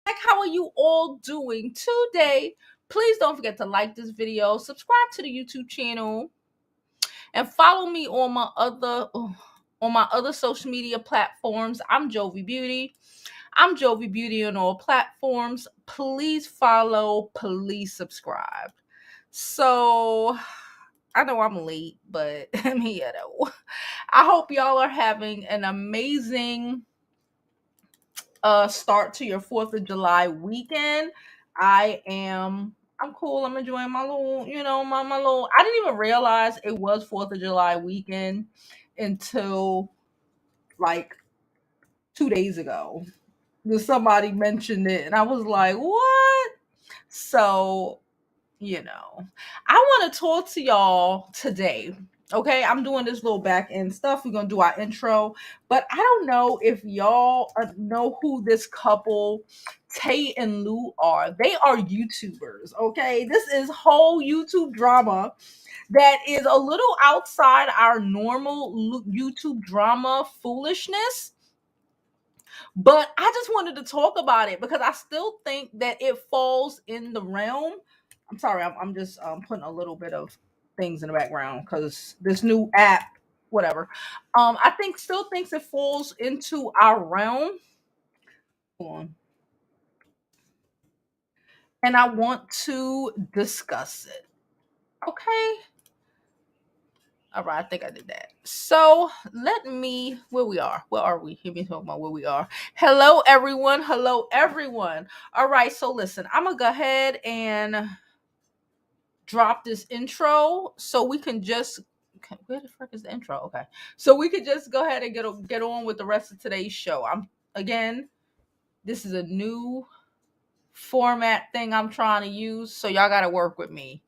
How are you all doing today? Please don't forget to like this video, subscribe to the YouTube channel, and follow me on my other social media platforms. I'm Jovi Beauty. I'm Jovi Beauty on all platforms. Please follow, please subscribe. So I know I'm late, but I'm here though. I hope y'all are having an amazing start to your 4th of July weekend. I'm cool. I'm enjoying my little, my little I didn't even realize it was 4th of July weekend until like 2 days ago. Somebody mentioned it and I was like, what? So I want to talk to y'all today. Okay, I'm doing this little back end stuff. We're gonna do our intro, but I don't know if y'all know who this couple, TAE and Lou, are. They are YouTubers. Okay, this is whole YouTube drama that is a little outside our normal YouTube drama foolishness. But I just wanted to talk about it because I still think that it falls in the realm. I'm sorry, I'm just putting a little bit of things in the background because this new app, whatever. I think still thinks it falls into our realm. Hold on. And I want to discuss it. Okay. All right, I think I did that. So where we are. Where are we? Hear me talking about where we are. Hello, everyone. Hello, everyone. All right, so listen, I'm going to go ahead and drop this intro so we can just, where the frick is the intro? Okay. So we could just go ahead and get on with the rest of today's show. Again, this is a new format thing I'm trying to use, so y'all got to work with me.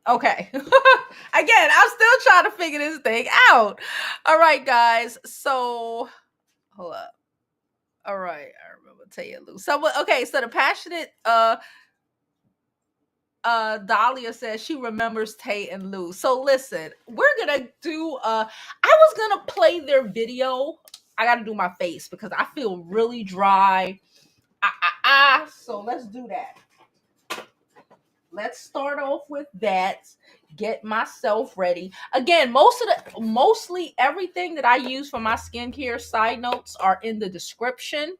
Okay. Again, I'm still trying to figure this thing out. All right, guys. So, hold up. All right, I remember TAE and Lou. So, okay, so the passionate Dahlia says she remembers TAE and Lou. So listen, we're gonna do I was gonna play their video. I gotta do my face because I feel really dry. So let's do that. Let's start off with that. Get myself ready. Again, mostly everything that I use for my skincare side notes are in the description.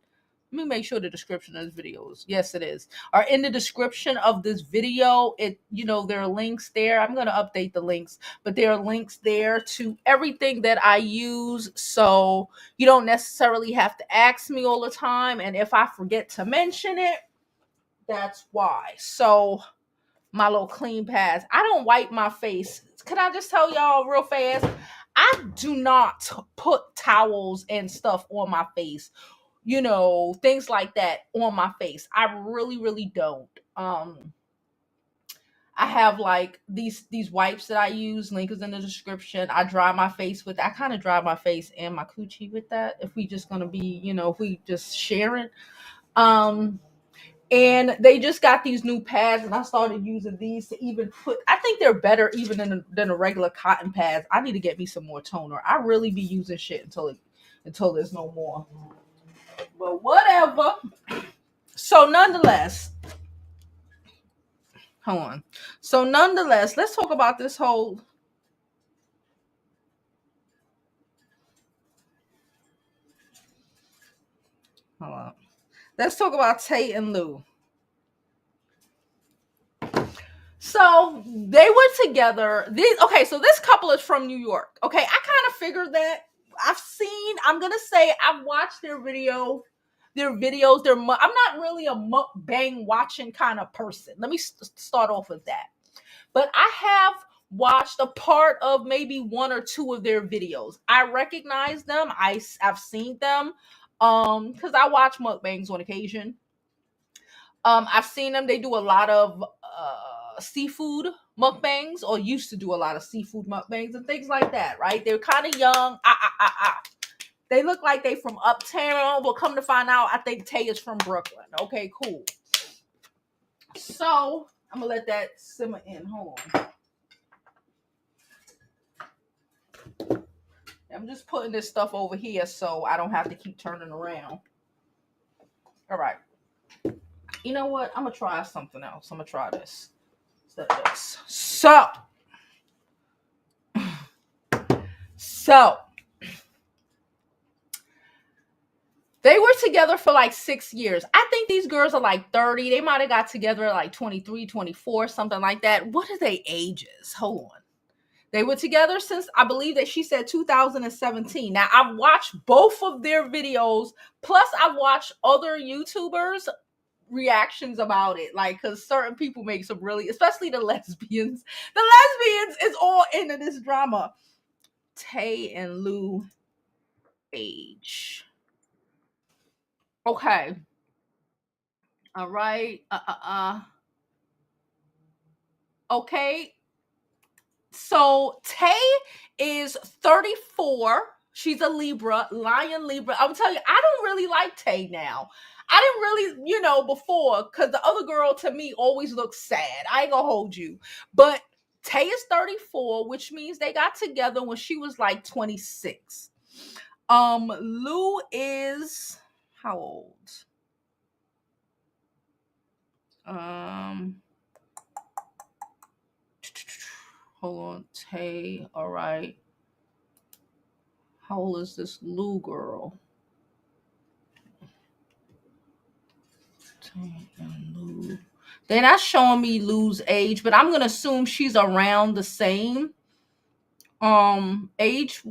Let me make sure the description of this video is, yes, it is, are in the description of this video. There are links there. I'm going to update the links, but there are links there to everything that I use. So you don't necessarily have to ask me all the time. And if I forget to mention it, that's why. So my little clean pads. I don't wipe my face. Can I just tell y'all real fast? I do not put towels and stuff on my face. Things like that on my face. I really, really don't. I have like these wipes that I use. Link is in the description. I kind of dry my face and my coochie with that. If we just gonna be, if we just sharing. And they just got these new pads, and I started using these to even I think they're better even than a regular cotton pads. I need to get me some more toner. I really be using shit until there's no more. But whatever. So nonetheless, hold on. So nonetheless, let's talk about this whole. Hold on. Let's talk about TAE and Lou. So they were together. So this couple is from New York. Okay, I kind of figured that. I'm gonna say I've watched their videos. I'm not really a mukbang watching kind of person. Let me start off with that. But I have watched a part of maybe one or two of their videos. I recognize them. I've seen them. Because I watch mukbangs on occasion. I've seen them. They do a lot of seafood mukbangs, or used to do a lot of seafood mukbangs and things like that, right? They're kind of young. They look like they from uptown, but come to find out, I think TAE is from Brooklyn. Okay, cool. So I'm gonna let that simmer in. Hold on. I'm just putting this stuff over here so I don't have to keep turning around. All right. You know what? I'm gonna try something else. I'm gonna try this instead of this. So they were together for like 6 years. I think these girls are like 30. They might have got together at like 23, 24, something like that. What are they ages? Hold on. They were together since, I believe that she said 2017. Now, I've watched both of their videos. Plus, I've watched other YouTubers reactions about it. Like, because certain people make some really, especially the lesbians. The lesbians is all into this drama. TAE and Lou age. Okay. All right. Okay. So TAE is 34. She's a Libra, Lion Libra. I'm telling you, I don't really like TAE now. I didn't really, before, because the other girl to me always looks sad. I ain't gonna hold you. But TAE is 34, which means they got together when she was like 26. Lou is how old? Hold on, TAE. All right. How old is this Lou girl? TAE and Lou. They're not showing me Lou's age, but I'm gonna assume she's around the same. Age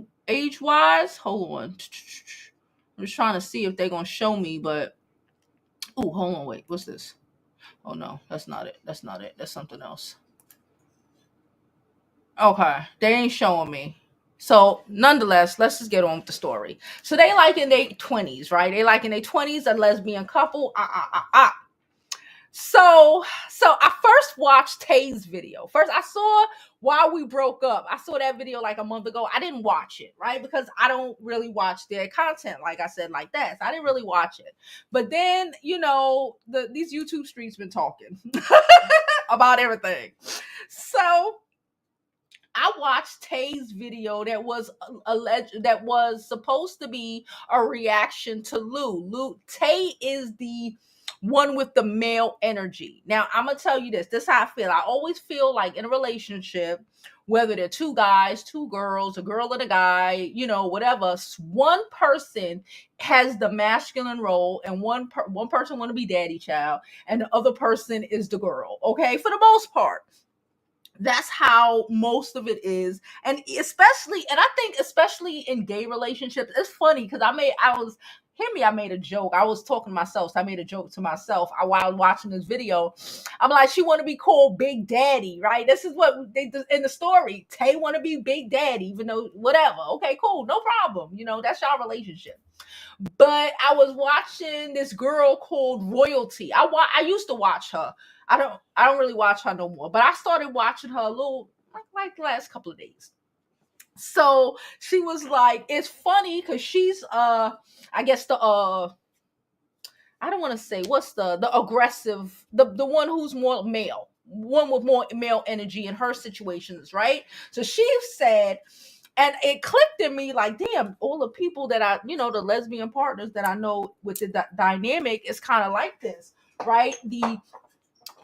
wise. Hold on. I'm just trying to see if they're gonna show me, but hold on, wait, what's this? Oh no, that's not it. That's not it. That's something else. Okay, they ain't showing me. So nonetheless, let's just get on with the story. So they like in their 20s, right? They like in their 20s, a lesbian couple. So I first watched TAE's video. First, I saw while we broke up. I saw that video like a month ago. I didn't watch it, right? Because I don't really watch their content, like I said, like that. So I didn't really watch it. But then, these YouTube streets been talking about everything. So I watched TAE's video that was alleged, that was supposed to be a reaction to Lou. TAE is the one with the male energy. Now, I'm gonna tell you this. This is how I feel. I always feel like in a relationship, whether they're two guys, two girls, a girl and a guy, whatever, one person has the masculine role, and one person want to be daddy child, and the other person is the girl. Okay, for the most part. That's how most of it is. And I think especially in gay relationships, it's funny because I made a joke. I was talking to myself, so I made a joke to myself while watching this video. I'm like, she want to be called Big Daddy, right? This is what they do in the story. TAE want to be Big Daddy, even though whatever. Okay, cool, no problem. That's y'all relationship. But I was watching this girl called Royalty. I used to watch her. I don't really watch her no more, but I started watching her a little like the last couple of days. So she was like, it's funny because she's I guess the I don't want to say what's the aggressive, the one who's more male, one with more male energy in her situations, right? So she said, and it clicked in me like, damn, all the people that the lesbian partners that I know with the dynamic is kind of like this, right?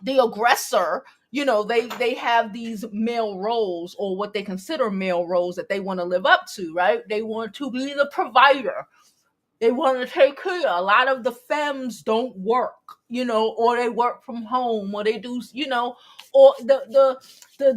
The aggressor, they have these male roles, or what they consider male roles, that they want to live up to, right? They want to be the provider. They want to take care. A lot of the femmes don't work, or they work from home, or they do, or the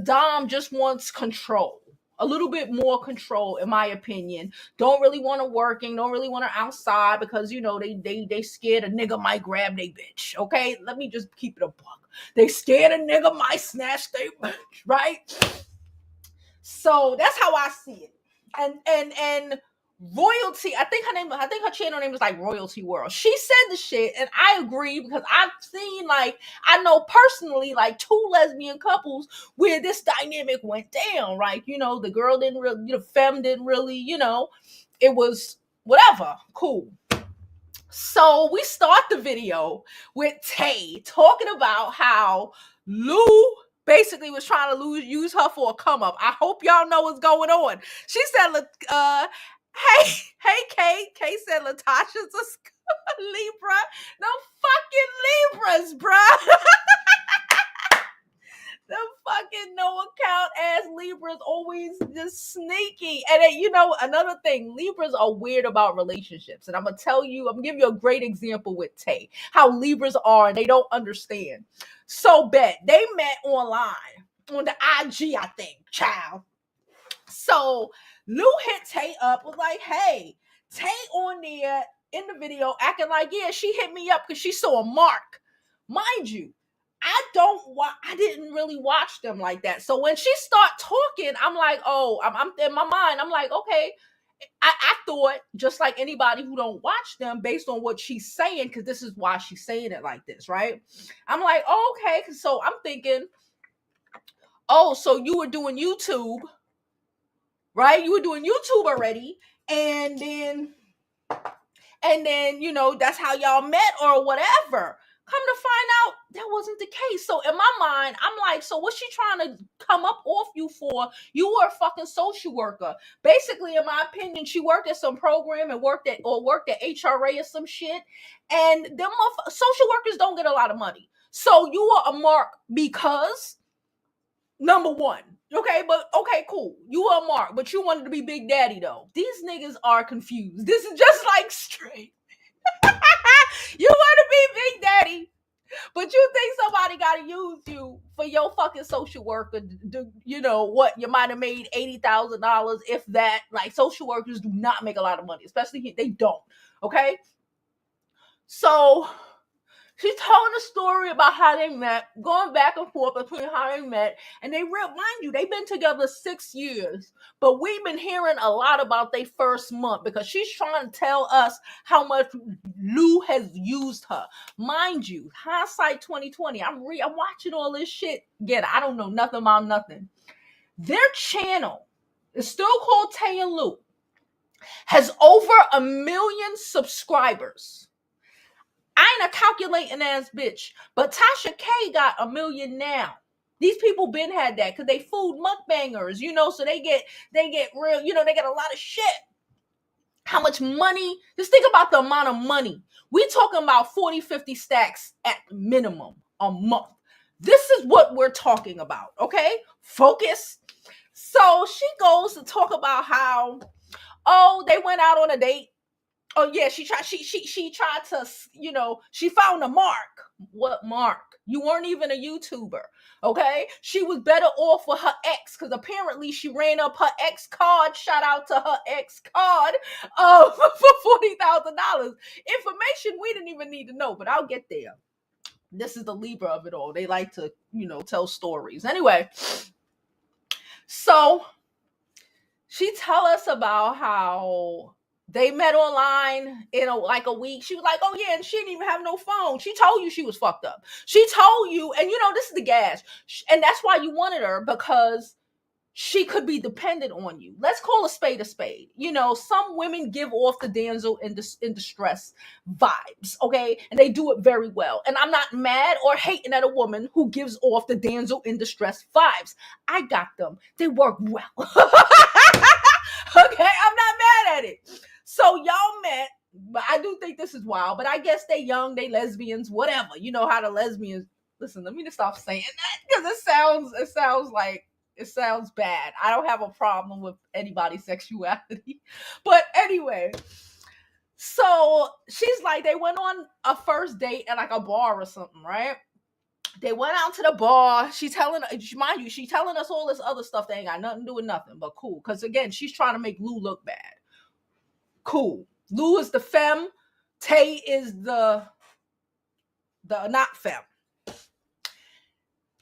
dom just wants control. A little bit more control, in my opinion. Don't really want to working, don't really want to outside because they scared a nigga might grab they bitch. Okay, let me just keep it a buck. They scared a nigga might snatch they bitch, right? So that's how I see it. And Royalty, I think her channel name was like Royalty World. She said the shit, and I agree because I've seen, like, I know personally like two lesbian couples where this dynamic went down. Like, the girl didn't really, the femme didn't really, it was whatever, cool. So we start the video with Tay talking about how Lou basically was trying to use her for a come up. I hope y'all know what's going on. She said, hey, Kate. Kate said Latasha's a Libra. No fucking Libras, bruh. The fucking no account ass Libras always just sneaky. And then, another thing, Libras are weird about relationships. And I'm going to give you a great example with Tay, how Libras are and they don't understand. So bet they met online on the IG, I think, child. So Lou hit Tay up, was like, hey, Tay on there in the video acting like, yeah, she hit me up because she saw a mark. Mind you, I didn't really watch them like that. So when she start talking, I'm like, oh, I'm in my mind, I'm like, okay. I thought, just like anybody who don't watch them, based on what she's saying, because this is why she's saying it like this, right? I'm like, oh, okay. So I'm thinking, oh, so you were doing YouTube, right? You were doing YouTube already, and then that's how y'all met or whatever. Come to find out, that wasn't the case. So in my mind, I'm like, so what's she trying to come up off you for? You were a fucking social worker. Basically, in my opinion, she worked at some program and worked at HRA or some shit. And them social workers don't get a lot of money. So you were a mark because, number one, okay, cool. You were a mark, but you wanted to be Big Daddy though. These niggas are confused. This is just like straight. You want to be Big Daddy, but you think somebody got to use you for your fucking social worker. What? You might have made $80,000, if that. Like, social workers do not make a lot of money, especially if they don't. Okay, so she's telling a story about how they met, going back and forth between how they met, and mind you, they've been together 6 years, but we've been hearing a lot about their first month because she's trying to tell us how much Lou has used her. Mind you, hindsight 2020. I'm watching all this shit. Again, I don't know nothing about nothing. Their channel is still called Tay and Lou. Has over 1 million subscribers. I ain't a calculating ass bitch, but Tasha K got 1 million now. These people been had that because they food mukbangers, so they get real, they get a lot of shit. How much money? Just think about the amount of money. We talking about 40, 50 stacks at minimum a month. This is what we're talking about, okay? Focus. So she goes to talk about how, they went out on a date. Oh yeah, she tried to, she found a mark. What mark? You weren't even a YouTuber, okay? She was better off with her ex because apparently she ran up her ex card. Shout out to her ex card for $40,000. Information we didn't even need to know, but I'll get there. This is the Libra of it all. They like to, tell stories. Anyway, so she tell us about how they met online in like a week. She was like, oh yeah, and she didn't even have no phone. She told you she was fucked up. She told you, and this is the gas. And that's why you wanted her, because she could be dependent on you. Let's call a spade a spade. Some women give off the damsel in distress vibes, okay? And they do it very well. And I'm not mad or hating at a woman who gives off the damsel in distress vibes. I got them. They work well. Okay, I'm not mad at it. So y'all met, but I do think this is wild. But I guess they young, they lesbians, whatever. You know how the lesbians. Listen, let me just stop saying that because it sounds bad. I don't have a problem with anybody's sexuality, but anyway. So she's like, they went on a first date at like a bar or something, right? They went out to the bar. She's telling us all this other stuff that ain't got nothing to do with nothing, but cool. Because again, she's trying to make Lou look bad. Cool. Lou is the femme. Tay is the not femme.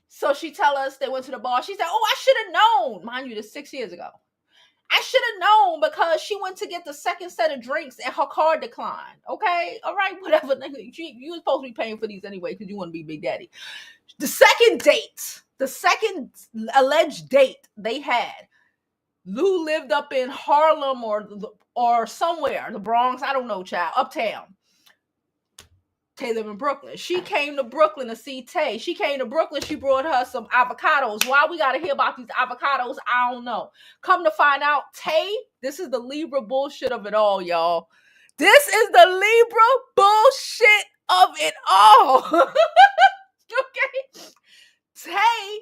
So she tell us they went to the bar. She said, oh, I should have known. Mind you, this 6 years ago. I should have known because she went to get the second set of drinks and her card declined. Okay, all right, whatever. You were supposed to be paying for these anyway because you want to be Big Daddy. The second alleged date they had, Lou lived up in Harlem or somewhere, the Bronx. I don't know, child, uptown. Tay live in Brooklyn. She came to Brooklyn to see Tay. She came to Brooklyn. She brought her some avocados. Why we got to hear about these avocados? I don't know. Come to find out, Tay, this is the Libra bullshit of it all, y'all. This is the Libra bullshit of it all. Okay? Tay,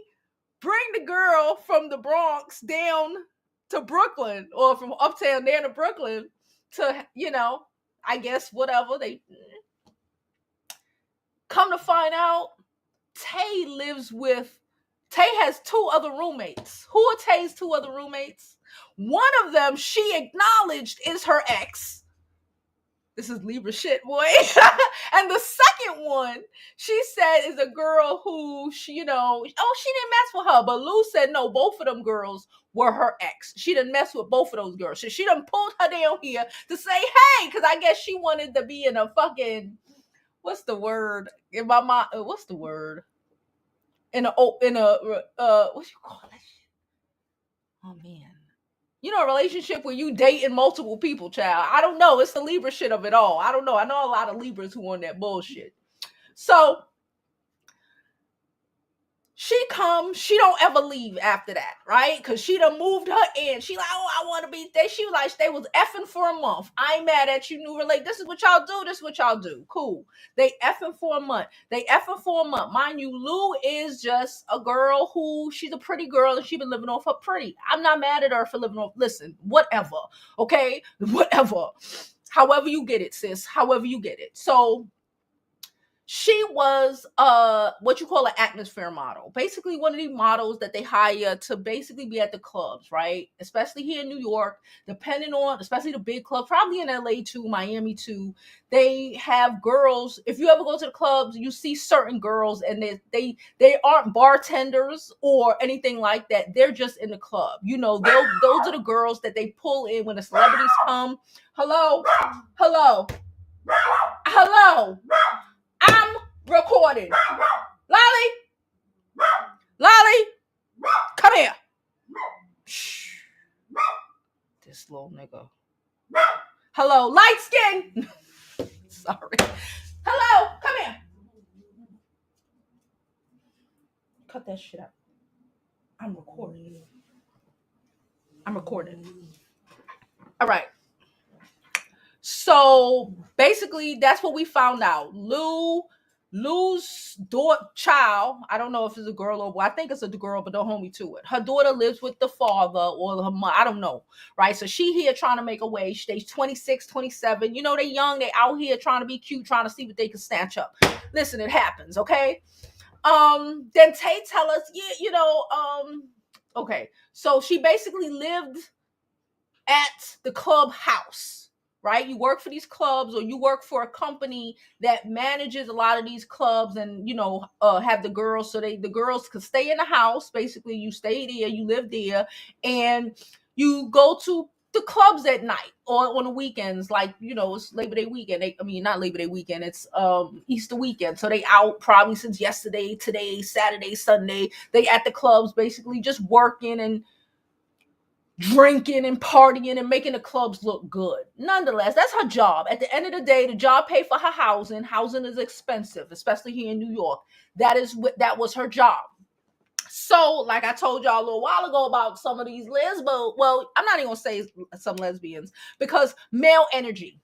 bring the girl from the Bronx down to Brooklyn, or from uptown down to Brooklyn to, I guess whatever they... Come to find out, Tay has two other roommates. Who are Tay's two other roommates? One of them she acknowledged is her ex. This is Libra shit, boy. And the second one, she said, is a girl who she didn't mess with her. But Lou said, no, both of them girls were her ex. She didn't mess with both of those girls. She done pulled her down here to say, hey, because I guess she wanted to be in a fucking... What's the word in my mind? What's the word in a what you call that shit? Oh man, a relationship where you dating multiple people, child. I don't know. It's the Libra shit of it all. I don't know. I know a lot of Libras who on that bullshit. So she comes, she don't ever leave after that, right? Because she done moved her in. She like, oh, I want to be there. She was like, they was effing for a month. I ain't mad at you, new relate. This is what y'all do. This is what y'all do. Cool. They effing for a month. Mind you, Lou is just a girl who, she's a pretty girl and she been living off her pretty. I'm not mad at her for living off. Listen, whatever. Okay? Whatever. However you get it, sis. However you get it. So she was what you call an atmosphere model. Basically one of these models that they hire to basically be at the clubs, right? Especially here in New York, depending on, especially the big clubs, probably in LA too, Miami too. They have girls. If you ever go to the clubs, you see certain girls and they aren't bartenders or anything like that. They're just in the club. Those are the girls that they pull in when the celebrities come. Hello. I'm recording. Lolly, come here. Shh. This little nigga. Hello, light skin. Sorry. Hello, come here. Cut that shit out. I'm recording. All right. So basically, that's what we found out. Lou's child, I don't know if it's a girl or boy. I think it's a girl, but don't hold me to it. Her daughter lives with the father or her mom. I don't know. Right. So she here trying to make a way. She's 26, 27. They young. They out here trying to be cute, trying to see what they can snatch up. Listen, it happens. Okay. Then Tay tell us, okay. So she basically lived at the clubhouse. Right? You work for these clubs or you work for a company that manages a lot of these clubs and, have the girls. So the girls could stay in the house. Basically, you stay there, you live there, and you go to the clubs at night or on the weekends. Like, it's Labor Day weekend. Not Labor Day weekend. It's Easter weekend. So they out probably since yesterday, today, Saturday, Sunday. They at the clubs basically just working and drinking and partying and making the clubs look good. Nonetheless, that's her job. At the end of the day, the job paid for her housing. Housing is expensive, especially here in New York. That was her job. So, like I told y'all a little while ago about some of these well, I'm not even gonna say some lesbians because male energy.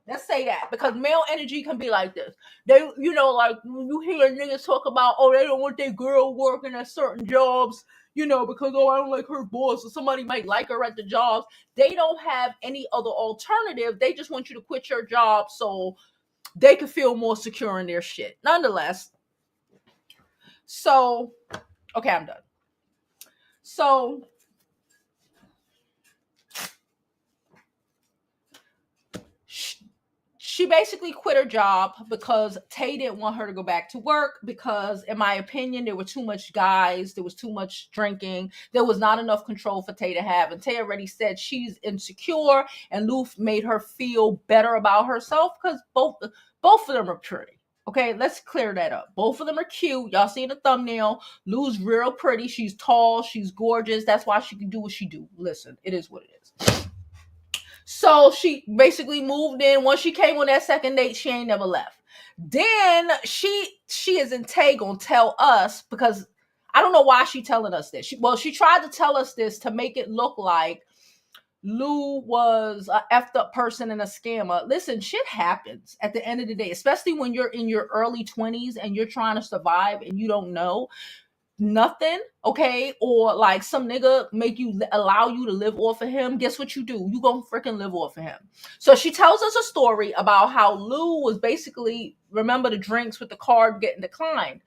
Let's say that because male energy can be like this. They, like when you hear niggas talk about, oh, they don't want their girl working at certain jobs, because, oh, I don't like her boss, or somebody might like her at the jobs. They don't have any other alternative. They just want you to quit your job so they can feel more secure in their shit. Nonetheless, so, okay, I'm done. So, she basically quit her job because Tay didn't want her to go back to work because, in my opinion, there were too much guys, there was too much drinking, there was not enough control for Tay to have. And Tay already said she's insecure, and Lou made her feel better about herself because both of them are pretty. Okay, let's clear that up. Both of them are cute. Y'all see the thumbnail. Lou's real pretty. She's tall. She's gorgeous. That's why she can do what she do. Listen, it is what it is. So she basically moved in. Once she came on that second date, she ain't never left. Then she is in Tay gonna tell us, because I don't know why she telling us this. She tried to tell us this to make it look like Lou was a effed up person and a scammer. Listen, shit happens at the end of the day, especially when you're in your early 20s and you're trying to survive and you don't know nothing, okay? Or like some nigga allow you to live off of him. Guess what you do? You gonna freaking live off of him. So she tells us a story about how Lou was basically, remember the drinks with the card getting declined.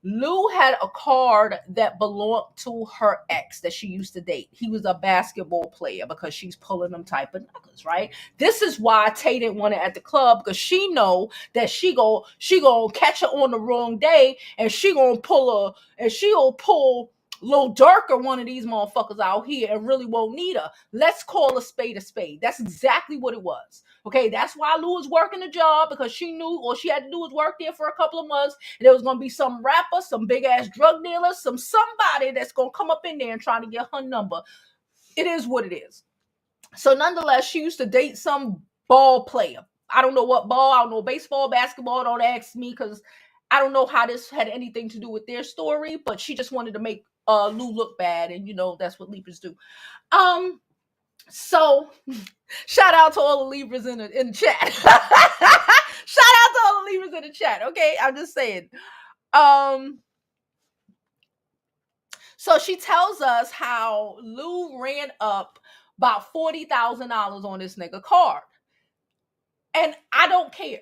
Lou had a card that belonged to her ex that she used to date. He was a basketball player because she's pulling them type of niggas, right? This is why Tay didn't want it at the club, because she know that she gonna catch her on the wrong day, and she gonna pull Lil Durk or one of these motherfuckers out here and really won't need her. Let's call a spade a spade. That's exactly what it was. Okay, that's why Lou was working the job, because she knew all she had to do was work there for a couple of months, and there was going to be some rapper, some big ass drug dealer, somebody that's going to come up in there and try to get her number. It is what it is. So nonetheless, she used to date some ball player. I don't know what ball. I don't know baseball, basketball. Don't ask me, because I don't know how this had anything to do with their story, but she just wanted to make Lou look bad, and that's what Libras do. So shout out to all the Libras in the chat. Shout out to all the Libras in the chat. Okay, I'm just saying. So she tells us how Lou ran up about $40,000 on this nigga card, and I don't care.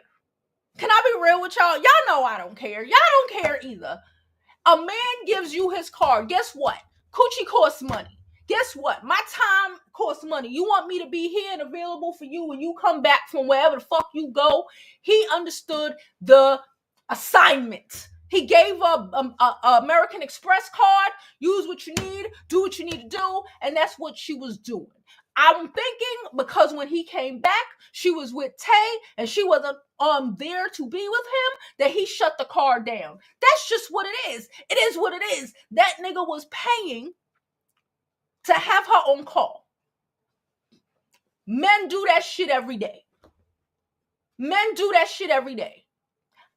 Can I be real with y'all? Y'all know I don't care. Y'all don't care either. A man gives you his card. Guess what? Coochie costs money. Guess what? My time costs money. You want me to be here and available for you when you come back from wherever the fuck you go? He understood the assignment. He gave a American Express card. Use what you need. Do what you need to do. And that's what she was doing. I'm thinking because when he came back, she was with Tay and she wasn't there to be with him, that he shut the car down. That's just what it is. It is what it is. That nigga was paying to have her own car. Men do that shit every day. Men do that shit every day.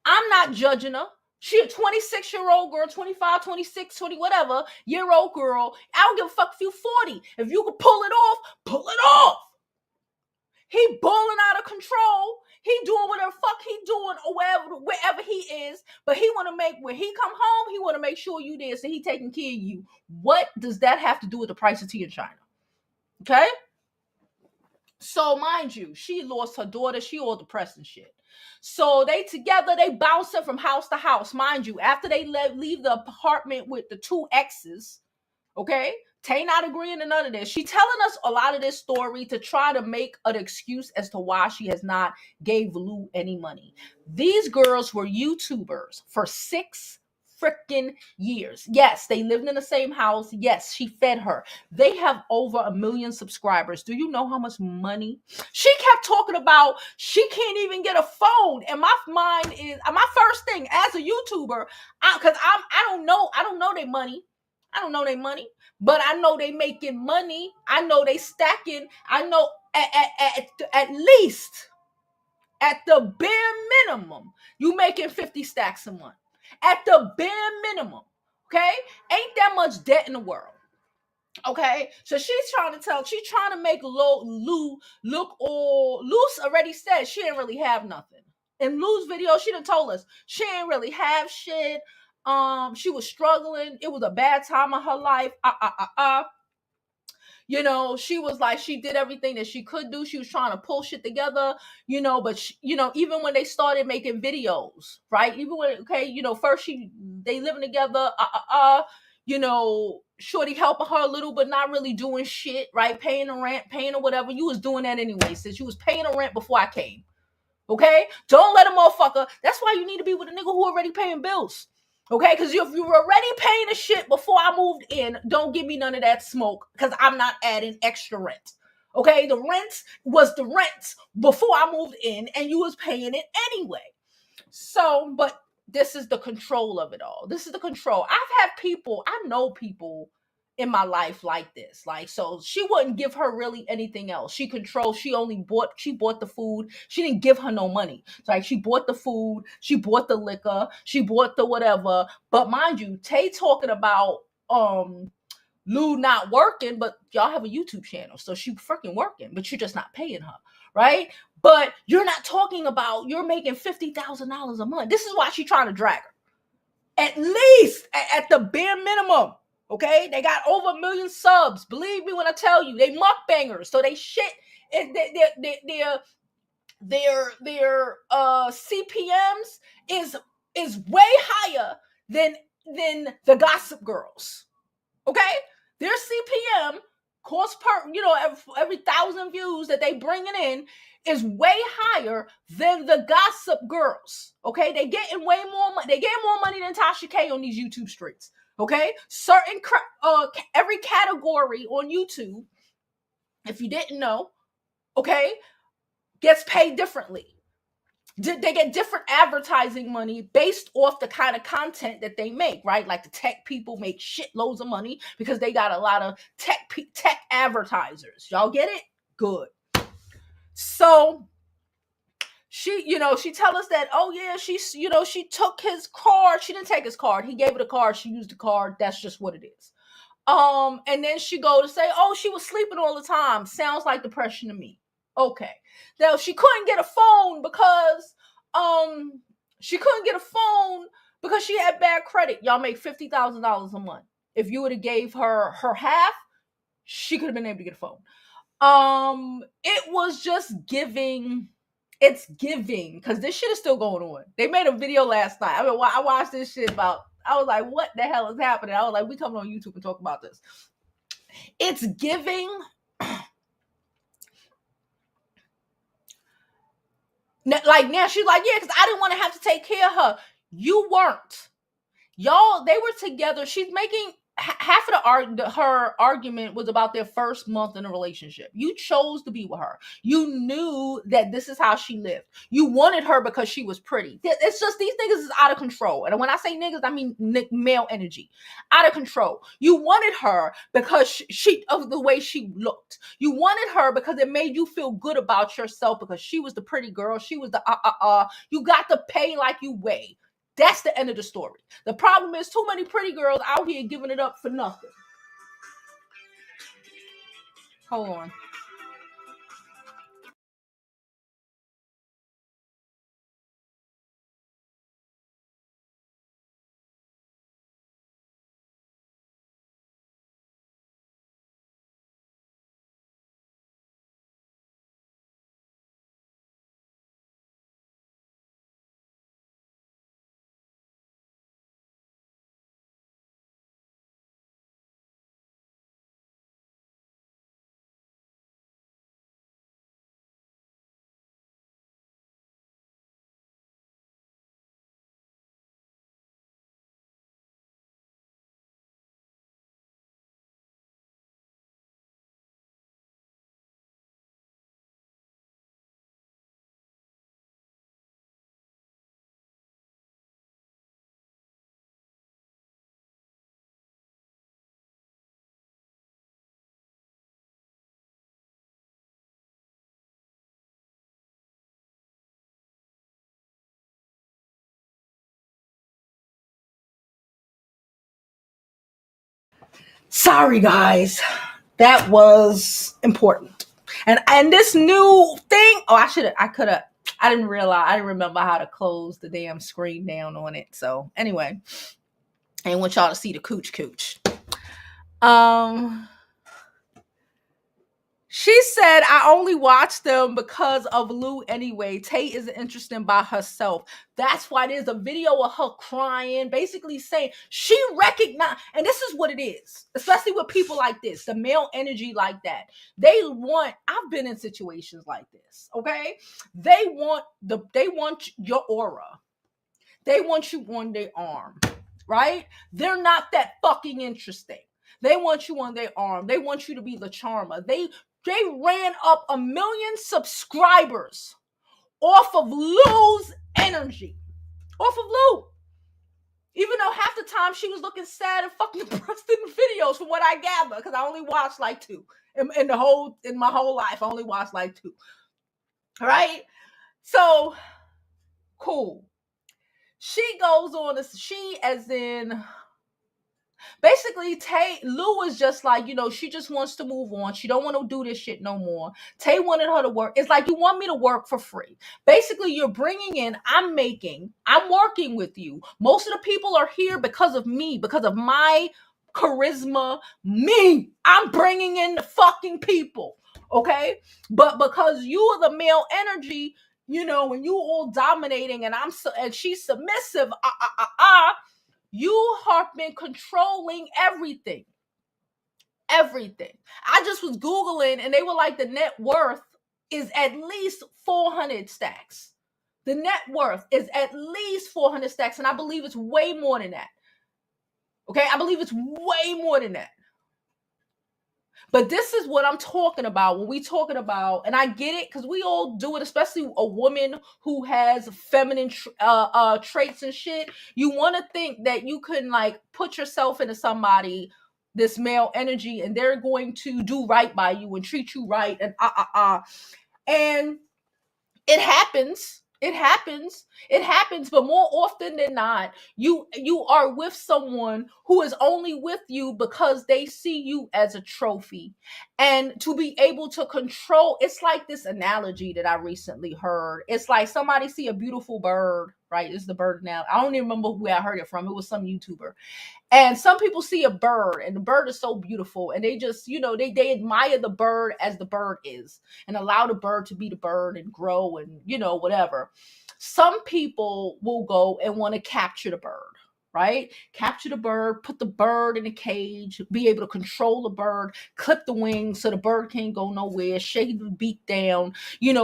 I'm not judging her. She a 26-year-old girl, 25, 26, 20, whatever, year-old girl. I don't give a fuck if you 40. If you can pull it off, pull it off. He balling out of control. He doing whatever fuck he doing or wherever he is. But he want to make, when he come home, he want to make sure you there, so he taking care of you. What does that have to do with the price of tea in China? Okay? So mind you, she lost her daughter. She all depressed and shit. So they together, they bouncing from house to house. Mind you, after they leave the apartment with the two exes, okay? Tay not agreeing to none of this. She telling us a lot of this story to try to make an excuse as to why she has not gave Lou any money. These girls were YouTubers for 6 freaking years. Yes, they lived in the same house. Yes, she fed her. They have over 1 million subscribers. Do you know how much money? She kept talking about she can't even get a phone. And my mind is, my first thing as a YouTuber, because I don't know their money. I don't know their money, but I know they making money. I know they stacking. I know at least, at the bare minimum, you making 50 stacks a month. At the bare minimum, okay? Ain't that much debt in the world. Okay, so she's trying to make Lou look all. Lou's already said she didn't really have nothing. In Lou's video, she done told us she didn't really have shit. She was struggling. It was a bad time of her life. She was like, she did everything that she could do. She was trying to pull shit together, but even when they started making videos, right? Even when, first they living together, Shorty helping her a little, but not really doing shit, right? Paying the rent, paying or whatever. You was doing that anyway, since you was paying the rent before I came. Okay? Don't let a motherfucker. That's why you need to be with a nigga who already paying bills. Okay? Because if you were already paying the shit before I moved in, don't give me none of that smoke because I'm not adding extra rent. Okay? The rent was the rent before I moved in and you was paying it anyway. So, but this is the control of it all. This is the control. I know people in my life like this. Like, so she wouldn't give her really anything else. She bought the food. She didn't give her no money. So like she bought the food, she bought the liquor, she bought the whatever. But mind you, Tay talking about Lou not working, but y'all have a YouTube channel. So she freaking working, but you're just not paying her, right? But you're not talking about you're making $50,000 a month. This is why she's trying to drag her. At least at the bare minimum. Okay, they got over 1 million subs. Believe me when I tell you, they mukbangers. So they shit. Their CPMs is way higher than the Gossip Girls. Okay, their CPM cost per every 1,000 views that they bringing in is way higher than the Gossip Girls. Okay, they getting way more money. They getting more money than Tasha K on these YouTube streets. Okay, every category on YouTube, if you didn't know, okay, gets paid differently. They get different advertising money based off the kind of content that they make, right? Like the tech people make shitloads of money because they got a lot of tech advertisers. Y'all get it? Good. So she tell us that, oh yeah, she took his card. She didn't take his card. He gave her the card. She used the card. That's just what it is. And then she go to say, oh, she was sleeping all the time. Sounds like depression to me. Okay. Now she couldn't get a phone because she had bad credit. Y'all make $50,000 a month. If you would have gave her half, she could have been able to get a phone. It was just giving. It's giving because this shit is still going on. They made a video last night. I mean, I watched this shit I was like, what the hell is happening? I was like, we coming on YouTube and talk about this. It's giving. Like now she's like, yeah, because I didn't want to have to take care of her. You weren't. Y'all, they were together. She's making half of her argument was about their first month in a relationship. You chose to be with her. You knew that this is how she lived. You wanted her because she was pretty. It's just these niggas is out of control. And when I say niggas, I mean male energy. Out of control. You wanted her because she of the way she looked. You wanted her because it made you feel good about yourself because she was the pretty girl. She was the You got to pay like you weigh. That's the end of the story. The problem is too many pretty girls out here giving it up for nothing. Hold on. Sorry, guys. That was important. And this new thing, I didn't remember how to close the damn screen down on it. So anyway, I didn't want y'all to see the cooch. She said, I only watch them because of Lou anyway. TAE isn't interesting by herself. That's why there's a video of her crying, basically saying she recognized, and this is what it is, especially with people like this, the male energy like that. I've been in situations like this, okay? They want your aura. They want you on their arm, right? They're not that fucking interesting. They want you on their arm. They want you to be the charmer. They ran up 1 million subscribers off of Lou's energy. Off of Lou. Even though half the time she was looking sad and fucking depressed in the videos, from what I gather, because I only watched like 2. In my whole life, I only watched like 2. Right? So, cool. She goes on, she as in, basically, Lou is just like, she just wants to move on. She don't want to do this shit no more. TAE wanted her to work. It's like, you want me to work for free. Basically, you're bringing in, I'm working with you. Most of the people are here because of me, because of my charisma. Me, I'm bringing in the fucking people. Okay. But because you are the male energy, when you all dominating and and she's submissive, you have been controlling everything. Everything. I just was Googling and they were like, the net worth is at least 400 stacks. The net worth is at least 400 stacks. And I believe it's way more than that. Okay. I believe it's way more than that. But this is what I'm talking about when we talking about, and I get it because we all do it, especially a woman who has feminine traits and shit. You want to think that you can like put yourself into somebody, this male energy, and they're going to do right by you and treat you right and and it happens. But more often than not, you are with someone who is only with you because they see you as a trophy. And to be able to control, it's like this analogy that I recently heard. It's like somebody see a beautiful bird, right? It's the bird now. I don't even remember who I heard it from. It was some YouTuber. And some people see a bird and the bird is so beautiful and they just, they admire the bird as the bird is and allow the bird to be the bird and grow and, whatever. Some people will go and want to capture the bird, right? Capture the bird, put the bird in a cage, be able to control the bird, clip the wings so the bird can't go nowhere, shake the beak down,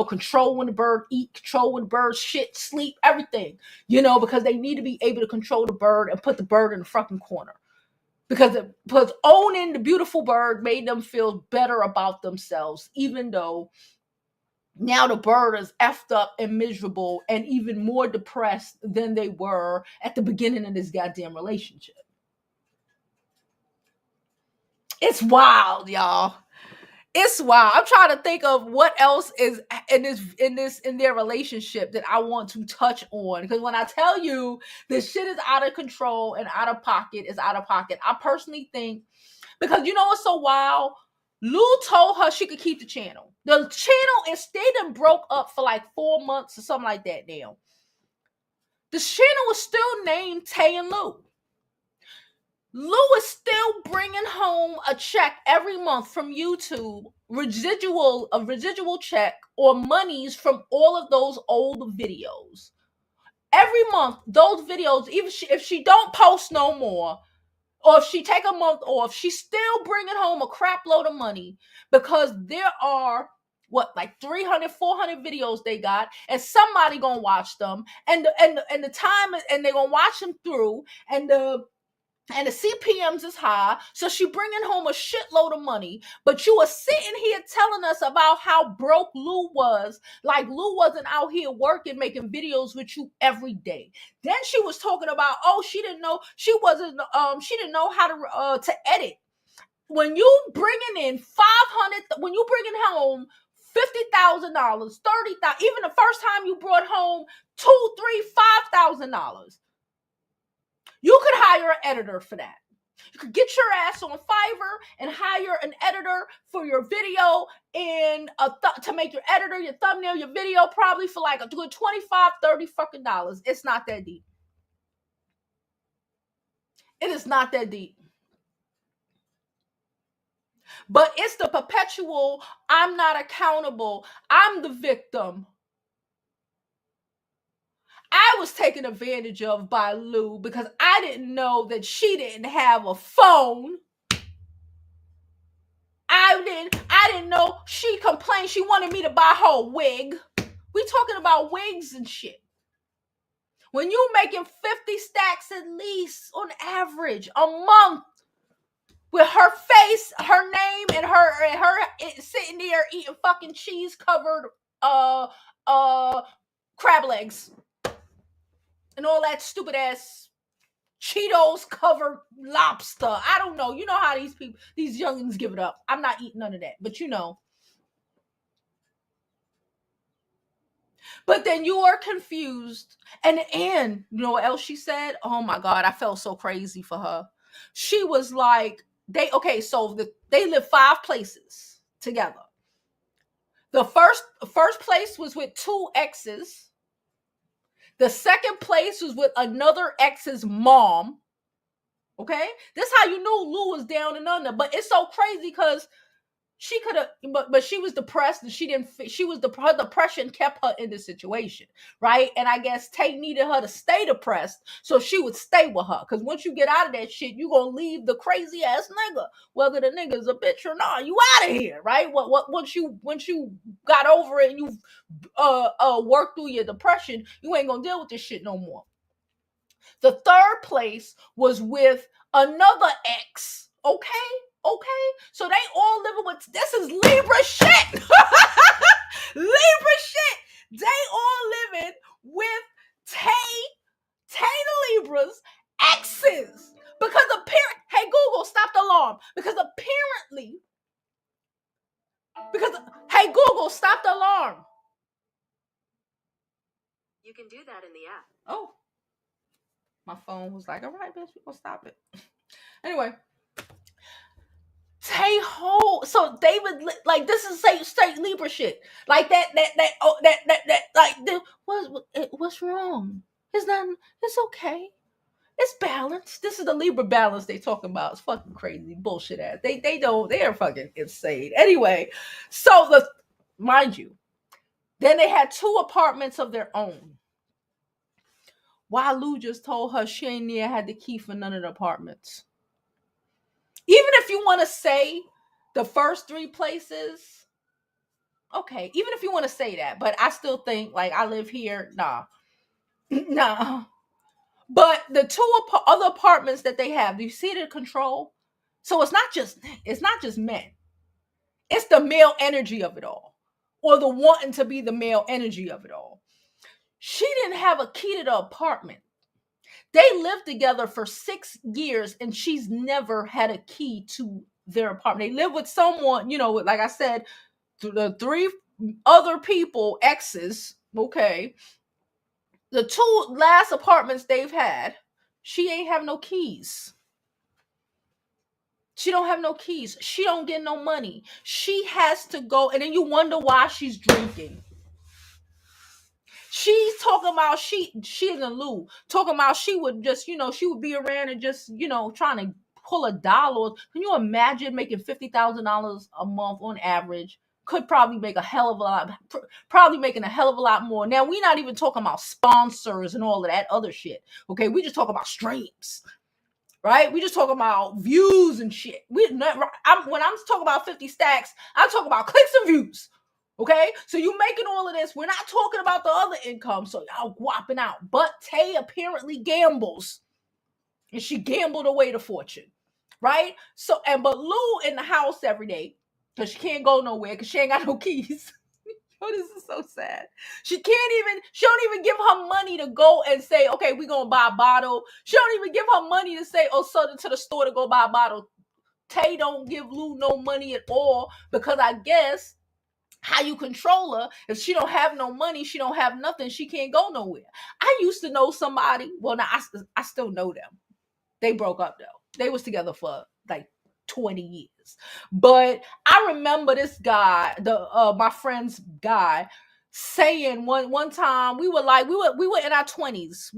control when the bird eat, control when the bird shit, sleep, everything, because they need to be able to control the bird and put the bird in the fucking corner. Because owning the beautiful bird made them feel better about themselves, even though now the bird is effed up and miserable and even more depressed than they were at the beginning of this goddamn relationship. It's wild, y'all. It's wild. I'm trying to think of what else is in their relationship that I want to touch on. Because when I tell you this shit is out of control and out of pocket, is out of pocket. I personally think, because what's so wild? Lou told her she could keep the channel. The channel instead of broke up for like 4 months or something like that now. The channel was still named TAE and Lou. Lou is still bringing home a check every month from YouTube, a residual check or monies from all of those old videos. Every month, those videos, even if she don't post no more, or if she take a month off, she's still bringing home a crap load of money because there are like 300, 400 videos they got, and somebody gonna watch them, and the time, and they're gonna watch them through, and the CPMs is high, so she bringing home a shitload of money. But you are sitting here telling us about how broke Lou was, like Lou wasn't out here working, making videos with you every day. Then she was talking about, she didn't know she didn't know how to edit. When you bringing in 500, when you bringing home $50,000, $30,000, even the first time you brought home $2,000, $3,000, $5,000. You could hire an editor for that. You could get your ass on Fiverr and hire an editor for your video and to make your editor, your thumbnail, your video, probably for like a good $25, $30 fucking dollars. It's not that deep. It is not that deep. But it's the perpetual, I'm not accountable, I'm the victim. I was taken advantage of by Lou because I didn't know that she didn't have a phone. I didn't know she complained she wanted me to buy her a wig. We talking about wigs and shit. When you making 50 stacks at least on average a month with her face, her name, and her sitting there eating fucking cheese covered crab legs and all that stupid ass Cheetos covered lobster. I don't know. You know how these people, these youngins give it up. I'm not eating none of that, but you know. But then you are confused. And you know what else she said? Oh my God, I felt so crazy for her. She was like, they live 5 places together. The first place was with 2 exes. The second place was with another ex's mom. Okay, this is how you knew Lou was down and under. But it's so crazy because she could have, but she was depressed and her depression kept her in this situation, right? And I guess TAE needed her to stay depressed so she would stay with her. Because once you get out of that shit, you gonna leave the crazy ass nigga, whether the nigga's a bitch or not. You out of here, right? What once you got over it and you worked through your depression, you ain't gonna deal with this shit no more. The third place was with another ex. Okay. So they all living with, this is Libra shit. Libra shit. They all living with TAE the Libra's exes. Because hey Google, stop the alarm. Hey Google, stop the alarm. You can do that in the app. Oh. My phone was like, all right, bitch, we gonna stop it. Anyway. So David, like, this is straight Libra shit. Like that, like, what's wrong? It's okay. It's balanced. This is the Libra balance they talking about. It's fucking crazy bullshit ass. They are fucking insane. Anyway, so mind you, then they had 2 apartments of their own. While Lou just told her she ain't near had the key for none of the apartments. Even if you want to say the first 3 places, okay, even if you want to say that, but I still think, like, I live here, nah. But the 2 other apartments that they have, do you see the control? So it's not just men. It's the male energy of it all, or the wanting to be the male energy of it all. She didn't have a key to the apartment. They lived together for 6 years and she's never had a key to their apartment. They live with someone, like I said, the 3 other people, exes, okay. The 2 last apartments they've had, she ain't have no keys. She don't have no keys. She don't get no money. She has to go, and then you wonder why she's drinking. She's talking about she and Lou talking about she would just, she would be around and just, trying to pull a dollar. Can you imagine making $50,000 a month on average? Could probably make a hell of a lot, probably making a hell of a lot more. Now, we're not even talking about sponsors and all of that other shit. Okay, we just talk about streams, right? We just talking about views and shit. When I'm talking about 50 stacks, I'm talking about clicks and views. Okay, so you making all of this. We're not talking about the other income, so y'all whopping out. But TAE apparently gambles, and she gambled away the fortune, right? So, but Lou in the house every day because she can't go nowhere because she ain't got no keys. Oh, this is so sad. She don't even give her money to go and say, okay, we're gonna buy a bottle. She don't even give her money to say, oh, so to the store to go buy a bottle. TAE don't give Lou no money at all because I guess how you control her, if she don't have no money, she don't have nothing, she can't go nowhere. I used to know somebody, well, now I still know them. They broke up though. They was together for like 20 years. But I remember this guy, my friend's guy, saying one time we were in our 20s.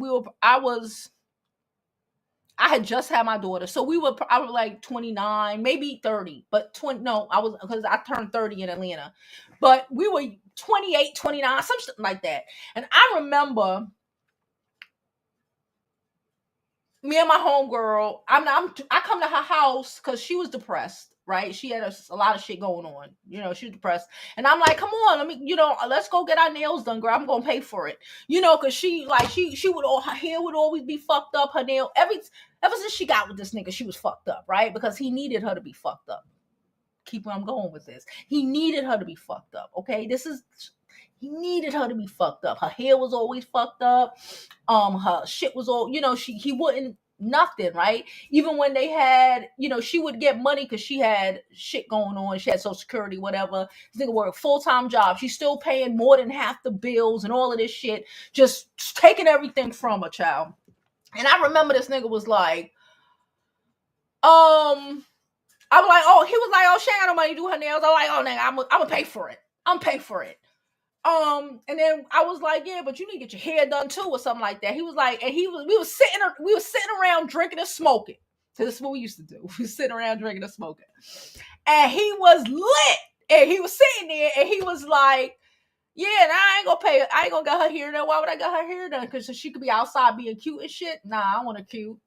I had just had my daughter. So I was like 29, maybe 30, but 20, no, I was, because I turned 30 in Atlanta, but we were 28, 29, something like that. And I remember me and my homegirl, I come to her house because she was depressed, right? She had a lot of shit going on. She was depressed. And I'm like, come on, let's go get our nails done, girl. I'm gonna pay for it. Because she would her hair would always be fucked up, her nail, ever since she got with this nigga, she was fucked up, right? Because he needed her to be fucked up. Keep where I'm going with this. He needed her to be fucked up. Okay. He needed her to be fucked up. Her hair was always fucked up. Her shit was all, he wouldn't nothing, right? Even when they had, she would get money because she had shit going on. She had Social Security, whatever. This nigga worked a full-time job. She's still paying more than half the bills and all of this shit, just taking everything from a child. And I remember this nigga was like, I was like, he was like, she ain't got no money to do her nails. I was like, nigga, I'm gonna pay for it. I'm pay for it. And then I was like, yeah, but you need to get your hair done too, or something like that. He was like, and we were sitting around drinking and smoking. So this is what we used to do. We were sitting around drinking and smoking. And he was lit. And he was sitting there and he was like, yeah, and I ain't gonna get her hair done. Why would I get her hair done? Because she could be outside being cute and shit. Nah, I want her cute.